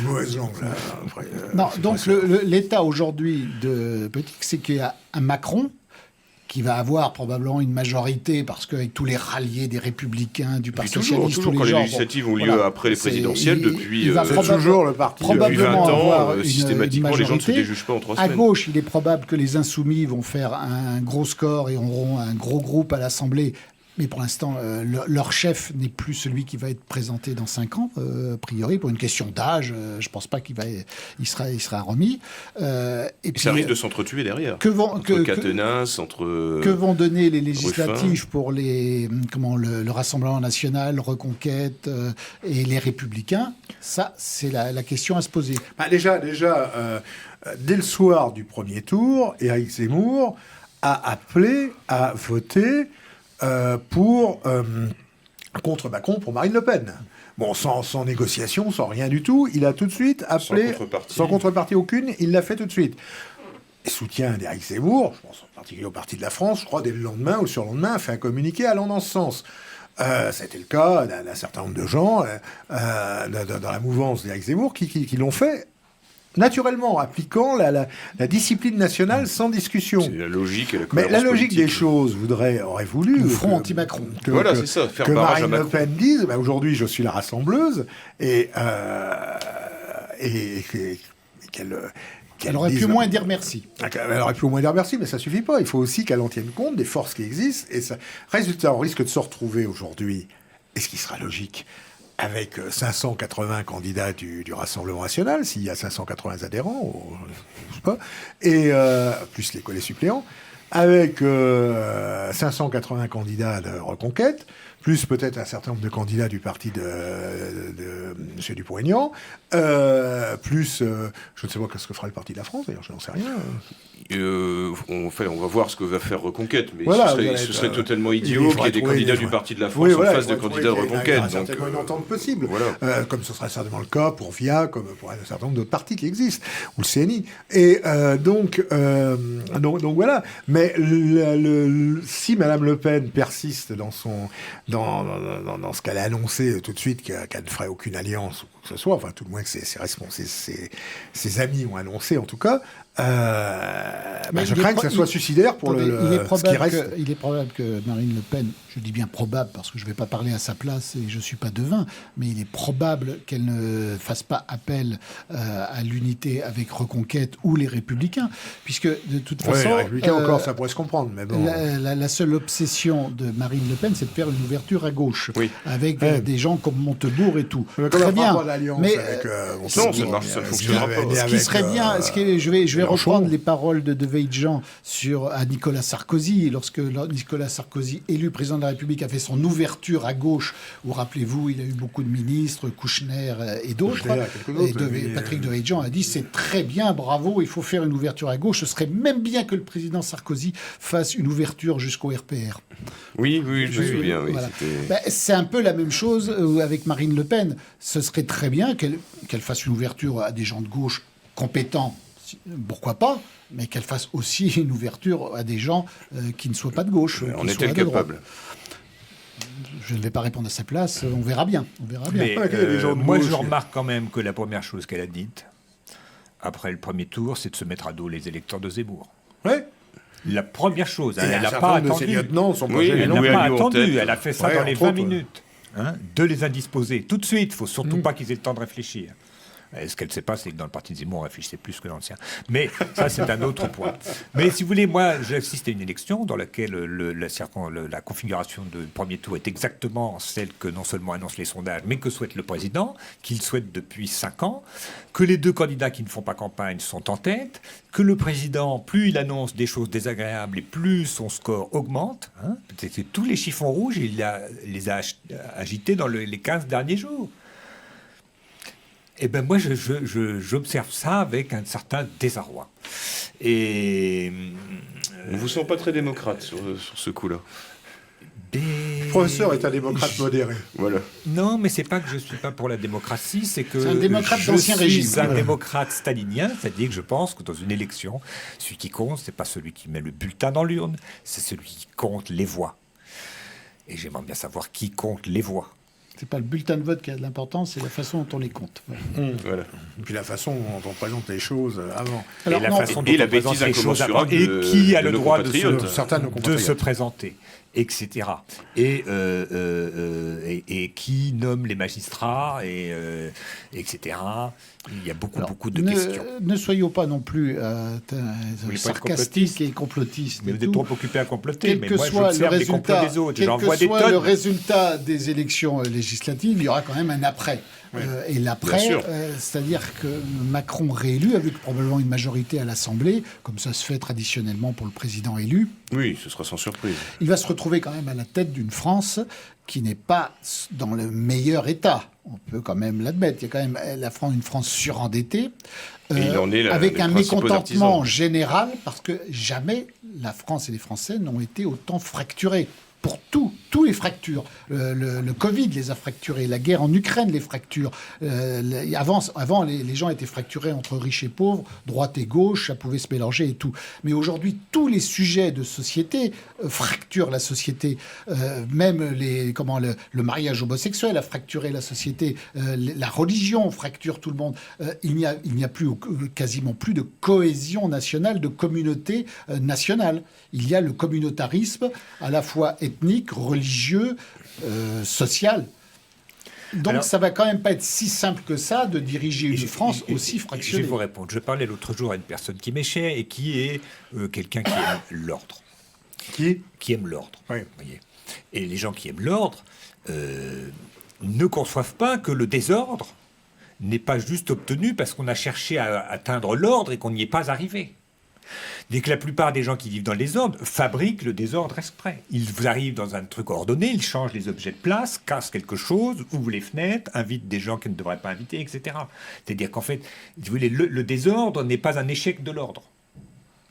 Mauvaise langue, là. Après, non, donc l'état aujourd'hui de politique, c'est qu'il y a un Macron qui va avoir probablement une majorité, parce qu'avec tous les ralliés des Républicains, du Parti Socialiste, toujours tous quand les les législatives ont lieu après les présidentielles, depuis toujours le parti. Depuis 20 ans, une systématiquement, les gens ne se déjugent pas en 3 semaines. À gauche, il est probable que les Insoumis vont faire un gros score et auront un gros groupe à l'Assemblée. Mais pour l'instant, leur chef n'est plus celui qui va être présenté dans 5 ans, a priori, pour une question d'âge. Je ne pense pas il sera remis. Et puis, ça risque de s'entretuer derrière. Que vont donner les législatives pour le Rassemblement national, Reconquête et les Républicains? Ça, c'est la question à se poser. Déjà, dès le soir du premier tour, Éric Zemmour a appelé à voter contre Macron pour Marine Le Pen. Bon, sans négociation, sans rien du tout, il a tout de suite appelé, sans contrepartie aucune, il l'a fait tout de suite. Et soutien d'Éric Zemmour, je pense en particulier au Parti de la France, je crois dès le lendemain ou le surlendemain, a fait un communiqué allant dans ce sens. C'était le cas d'un certain nombre de gens dans la mouvance d'Éric Zemmour qui l'ont fait naturellement, appliquant la discipline nationale sans discussion. C'est la logique et la cohérence. Mais la logique des choses aurait voulu... Le front anti-Macron. Voilà, c'est ça, faire que barrage Marine à Le Macron. Pen dise, aujourd'hui je suis la rassembleuse, et qu'elle aurait pu au moins dire merci. Elle aurait pu au moins dire merci, mais ça suffit pas. Il faut aussi qu'elle en tienne compte des forces qui existent. Et ça, résultat, on risque de se retrouver aujourd'hui, et ce qui sera logique, avec 580 candidats du Rassemblement national, s'il y a 580 adhérents, je sais pas, et plus les suppléants, avec 580 candidats de Reconquête, plus peut-être un certain nombre de candidats du parti de M. Dupont-Aignan, plus, je ne sais pas ce que fera le Parti de la France, d'ailleurs, je n'en sais rien. On va voir ce que va faire Reconquête, mais voilà, ce serait totalement idiot qu'il y ait des candidats du Parti de la France en face de candidats de Reconquête. Il y a certainement une entente possible, voilà. Comme ce sera certainement le cas pour VIA, comme pour un certain nombre d'autres partis qui existent, ou le CNI. Et donc voilà. Mais si Mme Le Pen persiste dans ce qu'elle a annoncé tout de suite, qu'elle ne ferait aucune alliance ou quoi que ce soit, enfin tout le moins que ses amis ont annoncé en tout cas, je crains que ça soit suicidaire pour ce qui reste. Il est probable que Marine Le Pen, je dis bien probable parce que je ne vais pas parler à sa place et je ne suis pas devin, mais il est probable qu'elle ne fasse pas appel à l'unité avec Reconquête ou les Républicains, puisque de toute façon... les Républicains encore, ça pourrait se comprendre, mais bon... La seule obsession de Marine Le Pen, c'est de faire une ouverture à gauche, avec des gens comme Montebourg et tout. Très bien. Mais non, ça fonctionnera pas. Ce qui serait bien, je vais reprendre les paroles de Veillant à Nicolas Sarkozy, lorsque Nicolas Sarkozy, élu président de la République, a fait son ouverture à gauche, où, rappelez-vous, il a eu beaucoup de ministres, Kouchner et d'autres, et Patrick de Veillant a dit, c'est très bien, bravo, il faut faire une ouverture à gauche, ce serait même bien que le président Sarkozy fasse une ouverture jusqu'au RPR. Oui, je me souviens. Oui, voilà. C'est un peu la même chose avec Marine Le Pen. Ce serait très bien qu'elle fasse une ouverture à des gens de gauche compétents, pourquoi pas, mais qu'elle fasse aussi une ouverture à des gens qui ne soient pas de gauche. En est-elle capable ? Je ne vais pas répondre à sa place, on verra bien. Mais, moi, je remarque quand même que la première chose qu'elle a dite, après le premier tour, c'est de se mettre à dos les électeurs de Zemmour. Oui. La première chose, elle n'a pas attendu. Elle n'a pas attendu, elle a fait ça dans les 20 minutes. De les indisposer tout de suite, il ne faut surtout pas qu'ils aient le temps de réfléchir. Ce qu'elle ne sait pas, c'est que dans le parti de Zemmour, on réfléchissait plus que l'ancien. Mais ça, c'est un autre point. Mais si vous voulez, moi, j'assiste à une élection dans laquelle la configuration du premier tour est exactement celle que non seulement annoncent les sondages, mais que souhaite le président, qu'il souhaite depuis 5 ans, que les deux candidats qui ne font pas campagne sont en tête, que le président, plus il annonce des choses désagréables et plus son score augmente. C'est tous les chiffons rouges, il les a agités dans les 15 derniers jours. Eh ben moi, j'observe ça avec un certain désarroi. Et on vous sent pas très démocrate sur ce coup-là. Le professeur est un démocrate modéré. Voilà. Non, mais c'est pas que je suis pas pour la démocratie, c'est que un démocrate d'ancien régime. Je suis un démocrate stalinien, c'est-à-dire que je pense que dans une élection, celui qui compte, c'est pas celui qui met le bulletin dans l'urne, c'est celui qui compte les voix. Et j'aimerais bien savoir qui compte les voix. C'est pas le bulletin de vote qui a de l'importance, c'est la façon dont on les compte. Voilà. Et puis la façon dont on présente les choses avant. Alors, la façon dont on présente les choses avant. Et qui a le droit de se présenter, etc. Et qui nomme les magistrats, etc. Il y a beaucoup de questions. Ne soyons pas non plus sarcastiques et complotistes. Mais vous êtes trop occupés à comploter. Quel que soit le résultat des élections législatives, il y aura quand même un après. Oui, et l'après, c'est-à-dire que Macron réélu, avec probablement une majorité à l'Assemblée, comme ça se fait traditionnellement pour le président élu. Oui, ce sera sans surprise. Il va se retrouver quand même à la tête d'une France qui n'est pas dans le meilleur état. On peut quand même l'admettre. Il y a quand même une France surendettée, avec un mécontentement général, parce que jamais la France et les Français n'ont été autant fracturés. Pour tous les fractures. Le Covid les a fracturés, la guerre en Ukraine les fracture. Avant les gens étaient fracturés entre riches et pauvres, droite et gauche, ça pouvait se mélanger et tout. Mais aujourd'hui, tous les sujets de société fracturent la société. Même le mariage homosexuel a fracturé la société. La religion fracture tout le monde. Il n'y a quasiment plus de cohésion nationale, de communauté nationale. Il y a le communautarisme, à la fois ethnique, religieux, social. Donc ça va quand même pas être si simple que ça de diriger une France aussi fractionnée. Je vais vous répondre. Je parlais l'autre jour à une personne qui m'est chère et qui est quelqu'un qui aime l'ordre. Qui aime l'ordre. Oui. Voyez. Et les gens qui aiment l'ordre ne conçoivent pas que le désordre n'est pas juste obtenu parce qu'on a cherché à atteindre l'ordre et qu'on n'y est pas arrivé. Dès que la plupart des gens qui vivent dans le désordre fabriquent le désordre exprès. Ils vous arrivent dans un truc ordonné, ils changent les objets de place, cassent quelque chose, ouvrent les fenêtres, invitent des gens qu'ils ne devraient pas inviter, etc. C'est-à-dire qu'en fait, le désordre n'est pas un échec de l'ordre.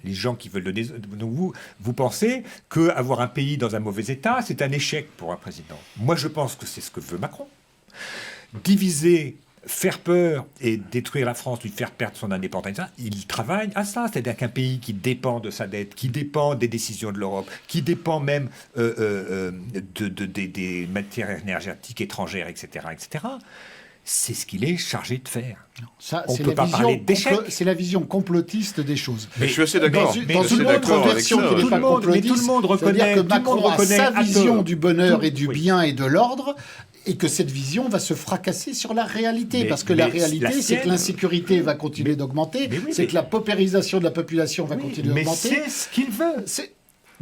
Les gens qui veulent le désordre... Donc vous pensez qu'avoir un pays dans un mauvais état, c'est un échec pour un président. Moi, je pense que c'est ce que veut Macron. Diviser... faire peur et détruire la France, lui faire perdre son indépendance, il travaille à ça. C'est-à-dire qu'un pays qui dépend de sa dette, qui dépend des décisions de l'Europe, qui dépend même des matières énergétiques étrangères, etc., c'est ce qu'il est chargé de faire. Ça, on ne peut pas parler d'échec. C'est la vision complotiste des choses. Mais je suis assez d'accord. Dans une autre version qui n'est pas complotiste, tout le monde reconnaît que Macron a sa vision du bonheur et du bien et de l'ordre, et que cette vision va se fracasser sur la réalité. Parce que la réalité, c'est que l'insécurité va continuer d'augmenter, c'est que la paupérisation de la population va continuer d'augmenter. Mais c'est ce qu'il veut.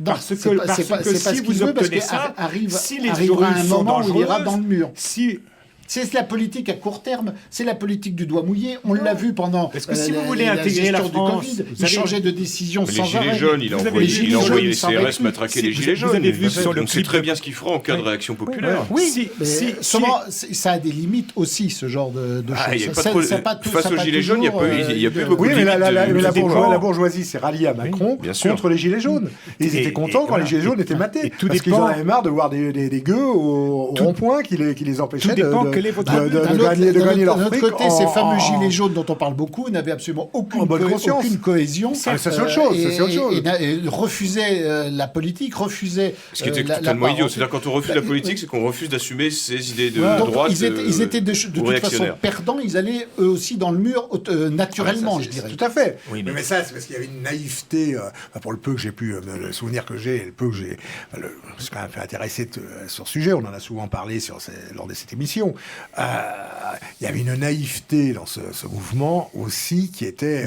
Parce que si vous obtenez ça, arrivera un moment où il ira dans le mur. C'est la politique à court terme, c'est la politique du doigt mouillé. On l'a vu pendant parce que si vous voulez intégrer la France, du Covid, il changeait de décision sans arrêt. Les gilets jaunes, il a envoyé les CRS matraquer les gilets jaunes. Vous avez vu sur le sait très bien ce qu'il fera en cas de réaction populaire. Oui, ça a des limites aussi, ce genre de choses. Face aux gilets jaunes, il n'y a plus beaucoup de limites. Oui, mais la bourgeoisie s'est ralliée à Macron contre les gilets jaunes. Ils étaient contents quand les gilets jaunes étaient matés. Parce qu'ils en avaient marre de voir des gueux au rond-point qui les empêchaient de gagner leur fric. De l'autre côté, ces fameux gilets jaunes dont on parle beaucoup n'avaient absolument aucune cohésion. Ça, c'est autre chose. Et refusaient la politique, refusaient. Ce qui était totalement idiot. C'est-à-dire, quand on refuse la politique, c'est qu'on refuse d'assumer ses idées de droite. Ils étaient de toute façon perdants, ils allaient eux aussi dans le mur naturellement, je dirais. Tout à fait. Mais ça, c'est parce qu'il y avait une naïveté, pour le peu que j'ai pu, le souvenir que j'ai, le peu que j'ai. Je suis quand même fait intéresser sur ce sujet, on en a souvent parlé lors de cette émission. Il y avait une naïveté dans ce mouvement aussi qui était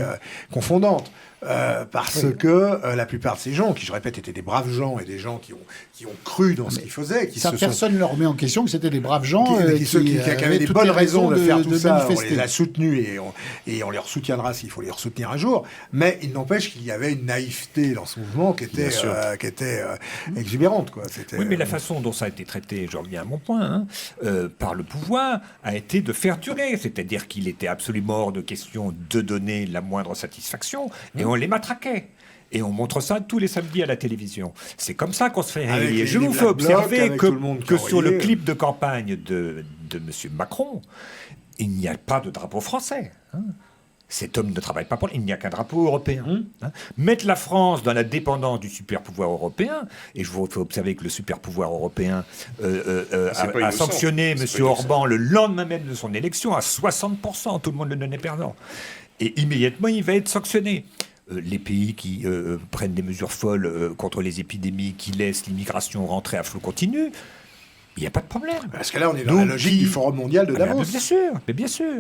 confondante. parce que la plupart de ces gens, qui je répète étaient des braves gens et des gens qui ont cru dans ce qu'ils faisaient, personne ne leur remet en question que c'était des braves gens qui avaient des bonnes raisons de faire tout ça. On les a soutenus et on les soutiendra s'il faut les soutenir un jour. Mais il n'empêche qu'il y avait une naïveté dans ce mouvement qui était exubérante, quoi. Oui, mais la façon dont ça a été traité, je reviens à mon point, par le pouvoir, a été de faire durer. C'est-à-dire qu'il était absolument hors de question de donner la moindre satisfaction, et on les matraquait. Et on montre ça tous les samedis à la télévision. C'est comme ça qu'on se fait réveiller. Je vous fais observer que sur le clip de campagne de M. Macron, il n'y a pas de drapeau français. Cet homme ne travaille pas pour... Il n'y a qu'un drapeau européen. Mettre la France dans la dépendance du super-pouvoir européen, et je vous fais observer que le super-pouvoir européen a sanctionné M. Orban le lendemain même de son élection à 60%. Tout le monde le donnait perdant. Et immédiatement, il va être sanctionné. Les pays qui prennent des mesures folles contre les épidémies, qui laissent l'immigration rentrer à flot continu, il n'y a pas de problème. Parce que là, on est dans la logique du Forum mondial de Davos. Mais bien sûr.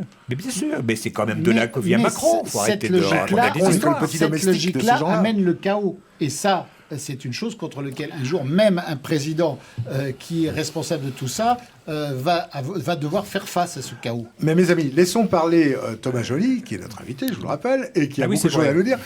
Mais c'est quand même de là que vient Macron. Il faut arrêter de raconter des histoires. Cette logique-là amène le chaos. Et ça, c'est une chose contre laquelle un jour même un président qui est responsable de tout ça va devoir faire face à ce chaos. Mais mes amis, laissons parler Thomas Joly, qui est notre invité, je vous le rappelle, et qui a beaucoup de choses à nous dire.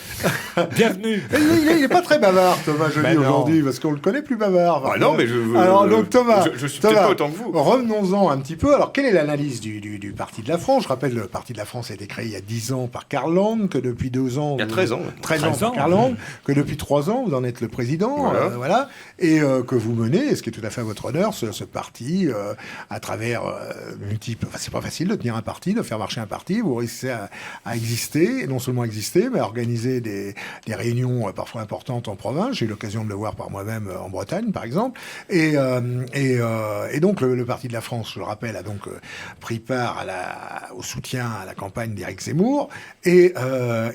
Bienvenue. Il n'est pas très bavard, Thomas Joly, aujourd'hui, parce qu'on le connaît plus bavard. Ah non, mais alors donc Thomas, je suis peut-être pas autant que vous. Revenons-en un petit peu. Alors, quelle est l'analyse du Parti de la France? Je rappelle, le Parti de la France a été créé il y a 10 ans par Karl Land, que depuis 2 ans... Il y a 13 ans. 13 ans par Karl Land, que depuis 3 ans, vous en êtes le président, voilà, et que vous menez, ce qui est tout à fait à votre honneur, ce parti, à travers multiples... Enfin, c'est pas facile de tenir un parti, de faire marcher un parti. Vous réussissez à exister, et non seulement exister, mais à organiser des réunions parfois importantes en province. J'ai eu l'occasion de le voir par moi-même en Bretagne, par exemple. Et donc, le Parti de la France, je le rappelle, a donc pris part au soutien à la campagne d'Éric Zemmour. Et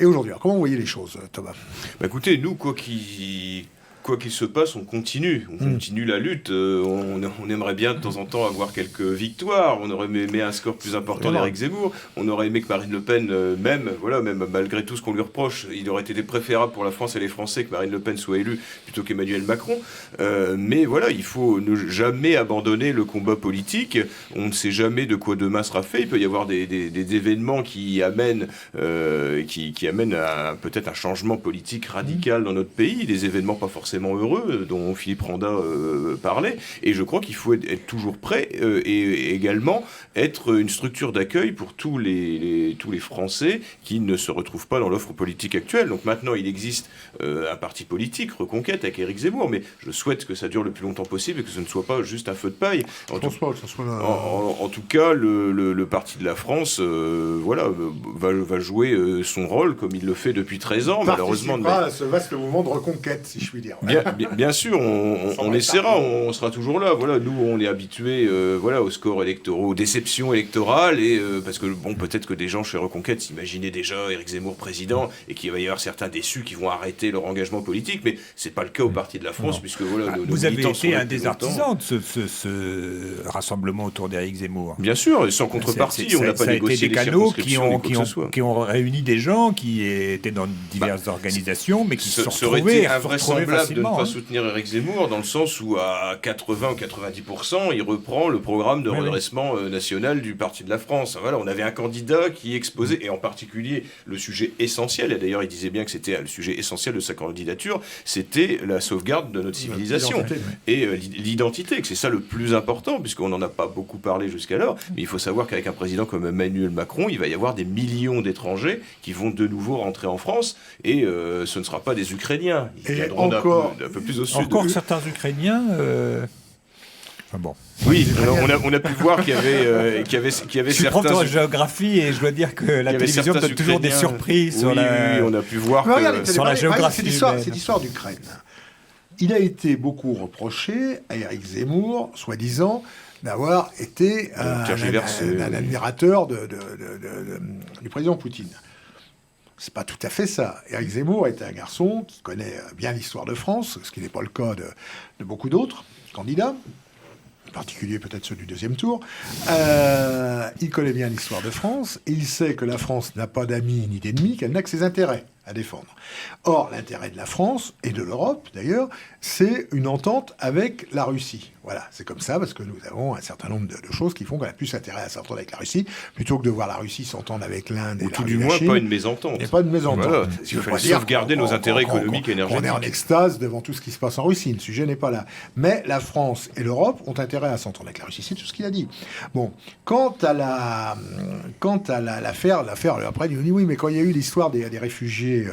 aujourd'hui, alors, comment vous voyez les choses, Thomas? Écoutez, nous, quoi qu'il se passe, on continue la lutte. On aimerait bien de temps en temps avoir quelques victoires. On aurait aimé un score plus important d'Éric Zemmour. On aurait aimé que Marine Le Pen, même malgré tout ce qu'on lui reproche, il aurait été préférable pour la France et les Français que Marine Le Pen soit élue plutôt qu'Emmanuel Macron. Mais voilà, il faut ne jamais abandonner le combat politique. On ne sait jamais de quoi demain sera fait. Il peut y avoir des événements qui amènent peut-être un changement politique radical dans notre pays, des événements pas forcément heureux dont Philippe Randa parlait, et je crois qu'il faut être toujours prêt et également être une structure d'accueil pour tous les Français qui ne se retrouvent pas dans l'offre politique actuelle. Donc maintenant il existe un parti politique, Reconquête, avec Éric Zemmour, mais je souhaite que ça dure le plus longtemps possible et que ce ne soit pas juste un feu de paille. En tout cas, le Parti de la France va jouer son rôle comme il le fait depuis 13 ans, malheureusement. À ce vaste mouvement de reconquête, si je puis dire. Bien sûr, on essaiera, on sera toujours là. Voilà, nous, on est habitués aux scores électoraux, aux déceptions électorales, et parce que peut-être que des gens chez Reconquête s'imaginaient déjà Éric Zemmour président et qu'il va y avoir certains déçus qui vont arrêter leur engagement politique, mais c'est pas le cas au Parti de la France, puisque vous avez été un des artisans de ce rassemblement autour d'Éric Zemmour. Bien sûr, et sans contrepartie, on n'a pas négocié des canaux qui ont réuni des gens qui étaient dans diverses organisations, mais qui se sont retrouvés. Ça aurait été invraisemblable de ne pas soutenir Éric Zemmour, dans le sens où à 80 ou 90%, il reprend le programme de redressement national du Parti de la France. Voilà, on avait un candidat qui exposait, et en particulier le sujet essentiel, et d'ailleurs il disait bien que c'était le sujet essentiel de sa candidature, c'était la sauvegarde de notre civilisation et l'identité, que c'est ça le plus important, puisqu'on n'en a pas beaucoup parlé jusqu'alors, mais il faut savoir qu'avec un président comme Emmanuel Macron, il va y avoir des millions d'étrangers qui vont de nouveau rentrer en France, et ce ne sera pas des Ukrainiens. Ils viendront d'un peu plus au sud. Encore certains Ukrainiens... Enfin bon. Oui, on a pu voir qu'il y avait je suis prof de géographie et je dois dire que la télévision donne toujours des surprises sur on a pu voir sur la géographie. C'est l'histoire d'Ukraine. Il a été beaucoup reproché à Éric Zemmour, soi-disant, d'avoir été un admirateur du président Poutine. C'est pas tout à fait ça. Éric Zemmour était un garçon qui connaît bien l'histoire de France, ce qui n'est pas le cas de beaucoup d'autres candidats, en particulier peut-être ceux du deuxième tour. Il connaît bien l'histoire de France et il sait que la France n'a pas d'amis ni d'ennemis, qu'elle n'a que ses intérêts. à défendre. Or, l'intérêt de la France, et de l'Europe d'ailleurs, c'est une entente avec la Russie. Voilà, c'est comme ça, parce que nous avons un certain nombre de choses qui font qu'on a plus intérêt à s'entendre avec la Russie, plutôt que de voir la Russie s'entendre avec l'Inde et ou tout du moins pas une mésentente. Et pas une mésentente. Voilà, il faut sauvegarder nos intérêts économiques et énergétiques. On est en extase devant tout ce qui se passe en Russie, le sujet n'est pas là. Mais la France et l'Europe ont intérêt à s'entendre avec la Russie, c'est tout ce qu'il a dit. Bon, quant à l'affaire, après il dit oui, mais quand il y a eu l'histoire des réfugiés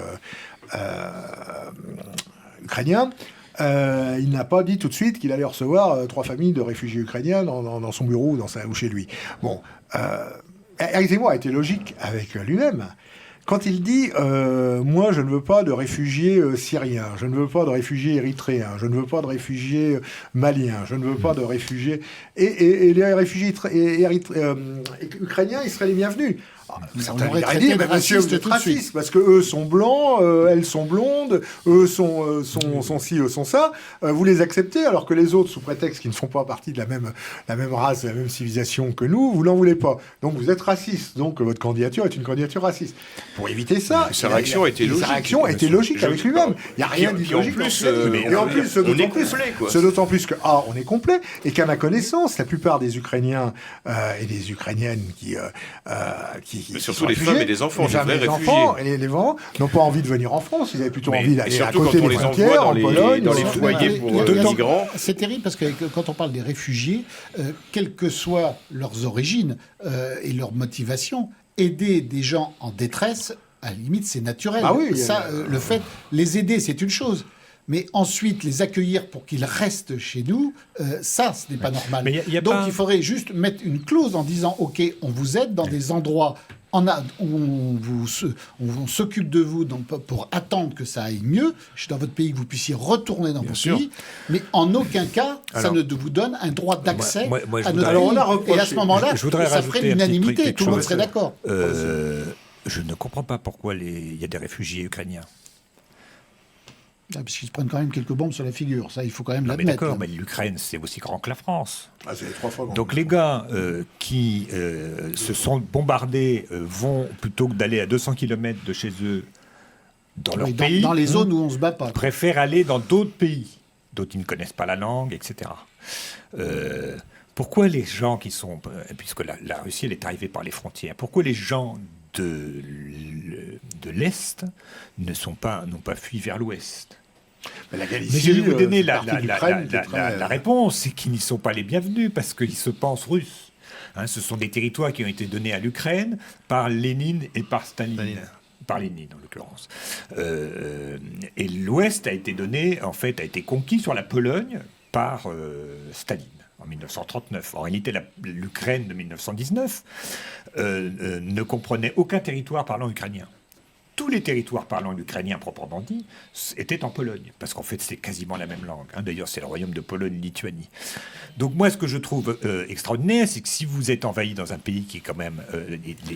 ukrainiens, il n'a pas dit tout de suite qu'il allait recevoir 3 familles de réfugiés ukrainiens dans son bureau ou chez lui. Bon, Éric Zemmour a été logique avec lui-même. Quand il dit moi je ne veux pas de réfugiés syriens, je ne veux pas de réfugiés érythréens, je ne veux pas de réfugiés maliens, je ne veux pas de réfugiés et les réfugiés ukrainiens, ils seraient les bienvenus. Certains lui auraient dit, monsieur, vous êtes raciste, parce que eux sont blancs, elles sont blondes, eux sont ci, eux sont ça. Vous les acceptez, alors que les autres, sous prétexte qu'ils ne font pas partie de la même race, de la même civilisation que nous, vous n'en voulez pas. Donc vous êtes raciste. Donc votre candidature est une candidature raciste. Pour éviter ça, sa réaction a été logique. Sa réaction a été logique avec lui-même. Il n'y a rien d'illogique. Et en plus, c'est d'autant plus que on est complet et qu'à ma connaissance, la plupart des Ukrainiens et des Ukrainiennes mais surtout les femmes et les enfants, les enfants et les enfants n'ont pas envie de venir en France, ils avaient plutôt envie d'aller à côté des frontières, en Pologne, dans les foyers pour migrants. C'est terrible parce que quand on parle des réfugiés, quelles que soient leurs origines et leurs motivations, aider des gens en détresse, à la limite, c'est naturel. Ah oui, le fait, les aider, c'est une chose. Mais ensuite, les accueillir pour qu'ils restent chez nous, ça, ce n'est pas normal. Donc, il faudrait juste mettre une clause en disant « Ok, on vous aide dans des endroits où on s'occupe de vous pour attendre que ça aille mieux, dans votre pays, que vous puissiez retourner dans votre pays, mais en aucun cas, ça ne vous donne un droit d'accès à notre pays. Et à ce moment-là, ça ferait l'unanimité, tout le monde serait d'accord. Je ne comprends pas pourquoi il y a des réfugiés ukrainiens. Parce qu'ils se prennent quand même quelques bombes sur la figure, ça il faut quand même l'admettre. Mais d'accord, mais l'Ukraine c'est aussi grand que la France. C'est les 3 fois grand. Donc les gars qui se sont bombardés vont, plutôt que d'aller à 200 km de chez eux, dans leur pays, dans les zones où on se bat pas, préfèrent aller dans d'autres pays, dont ils ne connaissent pas la langue, etc. Pourquoi les gens qui sont... Puisque la Russie elle est arrivée par les frontières, pourquoi les gens de l'Est n'ont pas fui vers l'Ouest? Mais Galicie, je vais vous donner la réponse, c'est qu'ils n'y sont pas les bienvenus parce qu'ils se pensent russes. Ce sont des territoires qui ont été donnés à l'Ukraine par Lénine et par Staline. Par Lénine, en l'occurrence. Et l'Ouest a été conquis sur la Pologne par Staline. En 1939. En réalité, l'Ukraine de 1919 ne comprenait aucun territoire parlant ukrainien. Tous les territoires parlant ukrainien proprement dit étaient en Pologne, parce qu'en fait c'est quasiment la même langue. D'ailleurs c'est le royaume de Pologne-Lituanie. Donc moi ce que je trouve extraordinaire, c'est que si vous êtes envahi dans un pays qui est quand même...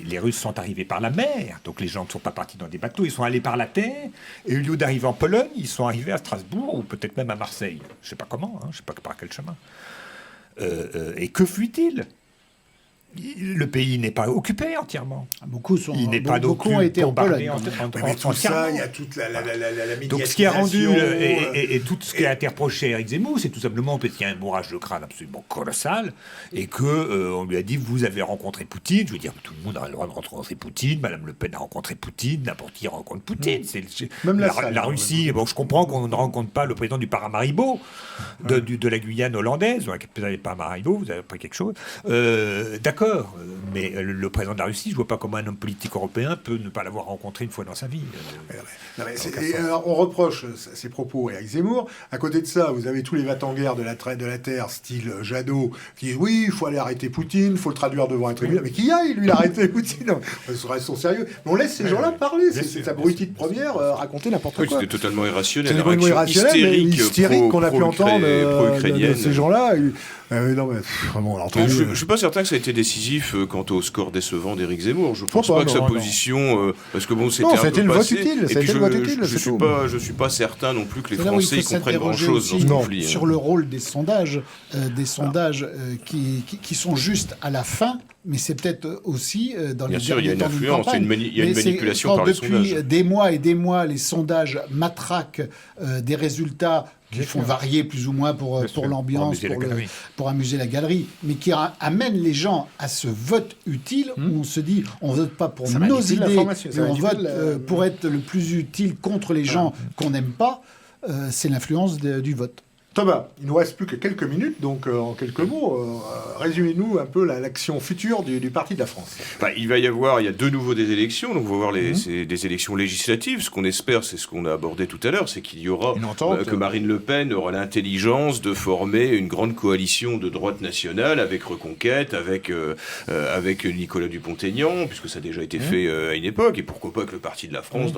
les Russes sont arrivés par la mer, donc les gens ne sont pas partis dans des bateaux, ils sont allés par la terre, et au lieu d'arriver en Pologne, ils sont arrivés à Strasbourg, ou peut-être même à Marseille. Je ne sais pas comment, je ne sais pas par quel chemin. Et que fuit-il ? Le pays n'est pas occupé entièrement. Beaucoup ont été en Pologne. Mais tout ça, il y a toute la médiatisation. Donc ce qui a rendu et tout ce qui a été reproché à Éric Zemmour, c'est tout simplement parce qu'il y a un bourrage de crâne absolument colossal et que on lui a dit vous avez rencontré Poutine. Je veux dire tout le monde a le droit de rencontrer Poutine. Madame Le Pen a rencontré Poutine. N'importe qui rencontre Poutine. Même la Russie. Bon, je comprends qu'on ne rencontre pas le président du Paramaribo de la Guyane hollandaise. Vous avez Paramaribo, vous avez appris quelque chose. D'accord. Mais le président de la Russie, je ne vois pas comment un homme politique européen peut ne pas l'avoir rencontré une fois dans sa vie. Alors, on reproche ces propos à Éric Zemmour. À côté de ça, vous avez tous les va-t-en-guerre de la Terre, style Jadot, qui disent oui, il faut aller arrêter Poutine, il faut le traduire devant un tribunal. Mais qui aille, lui, l'arrêter Poutine? Restons sérieux. Mais on laisse ces gens-là parler. C'est abruti de première, raconter n'importe quoi. C'était totalement irrationnel. C'est complètement irrationnel, mais hystérique qu'on a pu entendre de ces gens-là. Non, mais vraiment, alors, je ne suis pas certain que ça a été décisif quant au score décevant d'Éric Zemmour. Je ne pense pas que sa position... parce que bon, c'était un peu le vote passé. utile. Et puis Je ne suis pas certain non plus que les Français y comprennent grand-chose dans ce conflit. Sur le rôle des sondages, qui sont juste à la fin, mais c'est peut-être aussi dans les... Bien sûr, il y a une influence, il y a une manipulation par les sondages. Depuis des mois et des mois, les sondages matraquent des résultats qui font varier plus ou moins pour l'ambiance, pour amuser la galerie, mais qui amènent les gens à ce vote utile où on se dit on vote pas pour nos idées, mais on vote pour être le plus utile contre les gens qu'on n'aime pas. C'est l'influence du vote. Thomas, il ne nous reste plus que quelques minutes, donc en quelques mots, résumez-nous un peu l'action future du Parti de la France. Il y a de nouveau des élections, donc on va voir des élections législatives. Ce qu'on espère, c'est ce qu'on a abordé tout à l'heure, c'est qu'il y aura, que Marine Le Pen aura l'intelligence de former une grande coalition de droite nationale avec Reconquête, avec Nicolas Dupont-Aignan, puisque ça a déjà été fait à une époque, et pourquoi pas que le Parti de la France,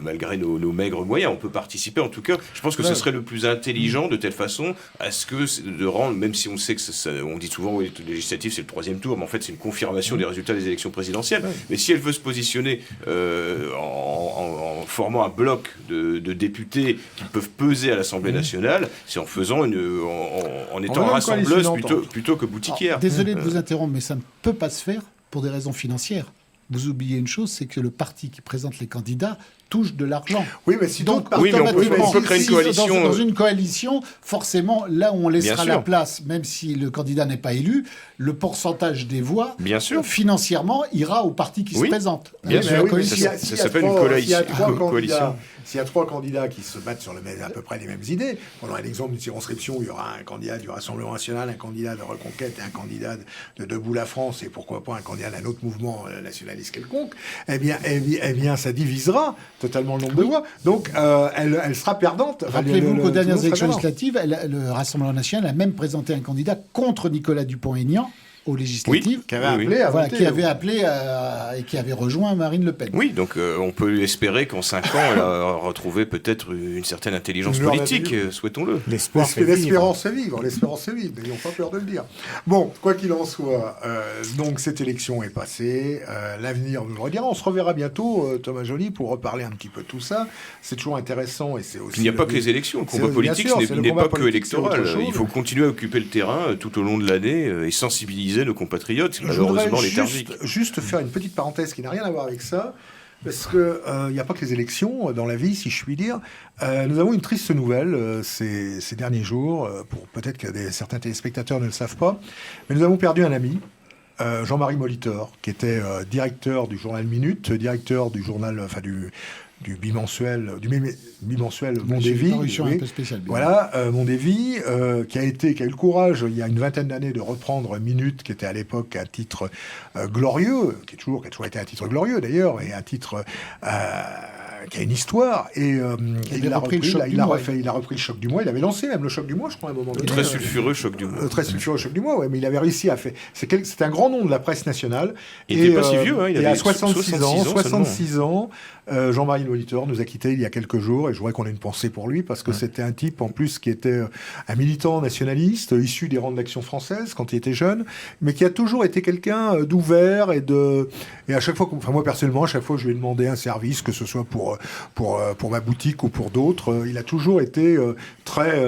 malgré nos maigres moyens, on peut participer. En tout cas, je pense que ce serait le plus intelligent de telle façon à ce que de rendre, même si on sait que on dit souvent les législatives c'est le 3e tour, mais en fait c'est une confirmation des résultats des élections présidentielles. Mais si elle veut se positionner en formant un bloc de députés qui peuvent peser à l'Assemblée nationale, c'est en faisant en étant rassembleuse plutôt que boutiquière. Désolé de vous interrompre, mais ça ne peut pas se faire pour des raisons financières. Vous oubliez une chose, c'est que le parti qui présente les candidats touche de l'argent. Oui, mais si donc, on peut créer une coalition. Dans une coalition, forcément, là où on laissera la place, même si le candidat n'est pas élu, le pourcentage des voix, financièrement, ira au parti qui se présente. Bien sûr, ça s'appelle une coalition. S'il y a 3 candidats qui se battent sur à peu près les mêmes idées, on aura l'exemple d'une circonscription où il y aura un candidat du Rassemblement national, un candidat de Reconquête et un candidat de Debout la France, et pourquoi pas un candidat d'un autre mouvement nationaliste quelconque, eh bien, ça divisera totalement le nombre de voix. Donc, elle sera perdante. Rappelez-vous qu'aux dernières élections législatives, le Rassemblement national a même présenté un candidat contre Nicolas Dupont-Aignan aux législatives, qui avait appelé et qui avait rejoint Marine Le Pen. Oui, donc on peut espérer qu'en 5 ans, elle a retrouvé peut-être une certaine intelligence politique, souhaitons-le. L'espérance est vivre, n'ayons pas peur de le dire. Bon, quoi qu'il en soit, donc cette élection est passée, l'avenir nous le redira. On se reverra bientôt, Thomas Joly, pour reparler un petit peu de tout ça. C'est toujours intéressant et c'est aussi... Il n'y a pas que les élections, le combat politique n'est pas que électoral. Il faut continuer à occuper le terrain tout au long de l'année et sensibiliser nos compatriotes, malheureusement léthargiques. Juste faire une petite parenthèse qui n'a rien à voir avec ça, parce que il n'y a pas que les élections dans la vie, si je puis dire. Nous avons une triste nouvelle ces derniers jours, pour peut-être que certains téléspectateurs ne le savent pas, mais nous avons perdu un ami, Jean-Marie Molitor, qui était directeur du journal Minute, directeur du journal, du bimensuel Mondévie, Mondévie, qui a eu le courage il y a une vingtaine d'années de reprendre Minute, qui était à l'époque un titre glorieux, qui a toujours été un titre glorieux d'ailleurs, et un titre qui a une histoire, et il a repris le choc du mois. Il avait lancé même le choc du mois, je crois, à un moment donné. Très sulfureux choc du mois. Très sulfureux choc du mois, ouais, mais il avait réussi à faire. C'était un grand nom de la presse nationale. Il n'était pas si vieux, hein, il avait 66 ans. Jean-Marie Molitor nous a quittés il y a quelques jours, et je voudrais qu'on ait une pensée pour lui, parce que c'était un type en plus qui était un militant nationaliste, issu des rangs de l'Action française quand il était jeune, mais qui a toujours été quelqu'un d'ouvert et à chaque fois, moi personnellement, à chaque fois que je lui ai demandé un service, que ce soit pour ma boutique ou pour d'autres, il a toujours été très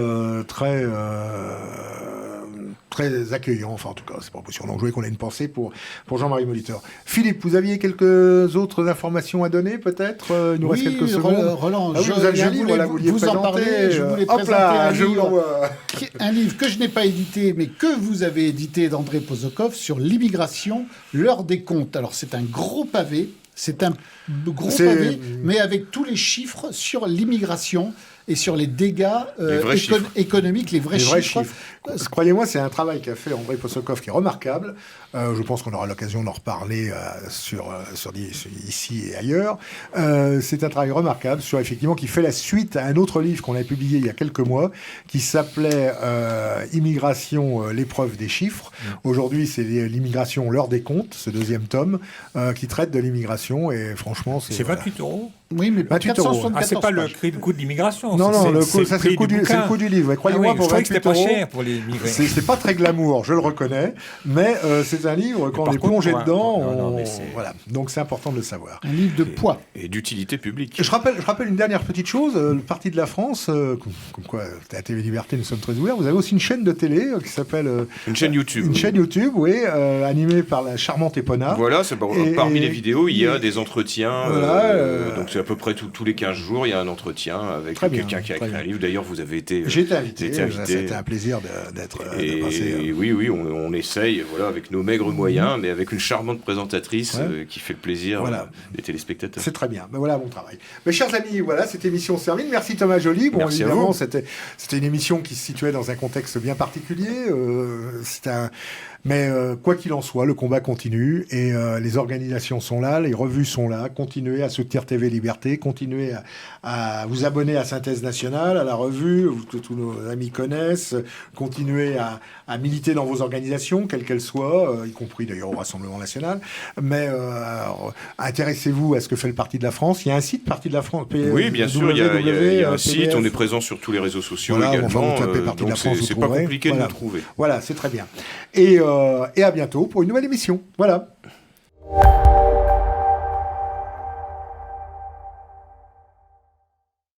accueillant, enfin en tout cas c'est pas possible. Donc je voulais qu'on ait une pensée pour Jean-Marie Molitor. Philippe, vous aviez quelques autres informations à donner peut-être? Il nous reste quelques secondes. Roland, vous avez un livre, vous vouliez vous en parler, je voulais présenter un livre que je n'ai pas édité, mais que vous avez édité, d'André Pozokov, sur l'immigration, l'heure des comptes. Alors c'est un gros pavé, mais avec tous les chiffres sur l'immigration et sur les dégâts économiques, les vrais chiffres. Croyez-moi, c'est un travail qu'a fait André Pozokov qui est remarquable. Je pense qu'on aura l'occasion d'en reparler ici et ailleurs. C'est un travail remarquable effectivement qui fait la suite à un autre livre qu'on avait publié il y a quelques mois qui s'appelait Immigration, l'épreuve des chiffres. Aujourd'hui, c'est l'immigration, l'heure des comptes, ce 2e tome qui traite de l'immigration, et franchement, c'est 28 €. Oui, mais 28 €. C'est pas le prix de coût de l'immigration. Non, c'est le coût du livre. Croyez-moi, pour 28 €, pas cher pour les migrants. C'est pas très glamour, je le reconnais, mais c'est un livre, quand on est plongé dedans, voilà. Donc c'est important de le savoir. Un livre de poids. Et d'utilité publique. Je rappelle une dernière petite chose, le Parti de la France, comme quoi, à la TV Liberté, nous sommes très ouverts, vous avez aussi une chaîne de télé qui s'appelle... une chaîne YouTube. Une chaîne YouTube, oui, animée par la charmante Epona. Voilà, parmi les vidéos, il y a des entretiens, donc c'est à peu près tous les 15 jours, il y a un entretien avec quelqu'un qui a écrit un livre. D'ailleurs, vous avez été... J'ai été invité. C'était un plaisir d'être passé. Oui, on essaye, avec nos maigres moyens, mais avec une charmante présentatrice qui fait le plaisir des téléspectateurs. C'est très bien. Ben voilà mon travail. Mes chers amis, voilà, cette émission se termine. Merci Thomas Joly. Bon, merci évidemment, c'était une émission qui se situait dans un contexte bien particulier. Mais quoi qu'il en soit, le combat continue et les organisations sont là, les revues sont là. Continuez à soutenir TV Liberté, continuez à vous abonner à Synthèse Nationale, à la revue que tous nos amis connaissent. Continuez à militer dans vos organisations, quelles qu'elles soient, y compris d'ailleurs au Rassemblement National. Mais intéressez-vous à ce que fait le Parti de la France. Il y a un site Parti de la France. Oui, bien sûr, il y a un site. On est présent sur tous les réseaux sociaux également. Donc c'est pas compliqué de nous trouver. Voilà, c'est très bien. Et à bientôt pour une nouvelle émission. Voilà.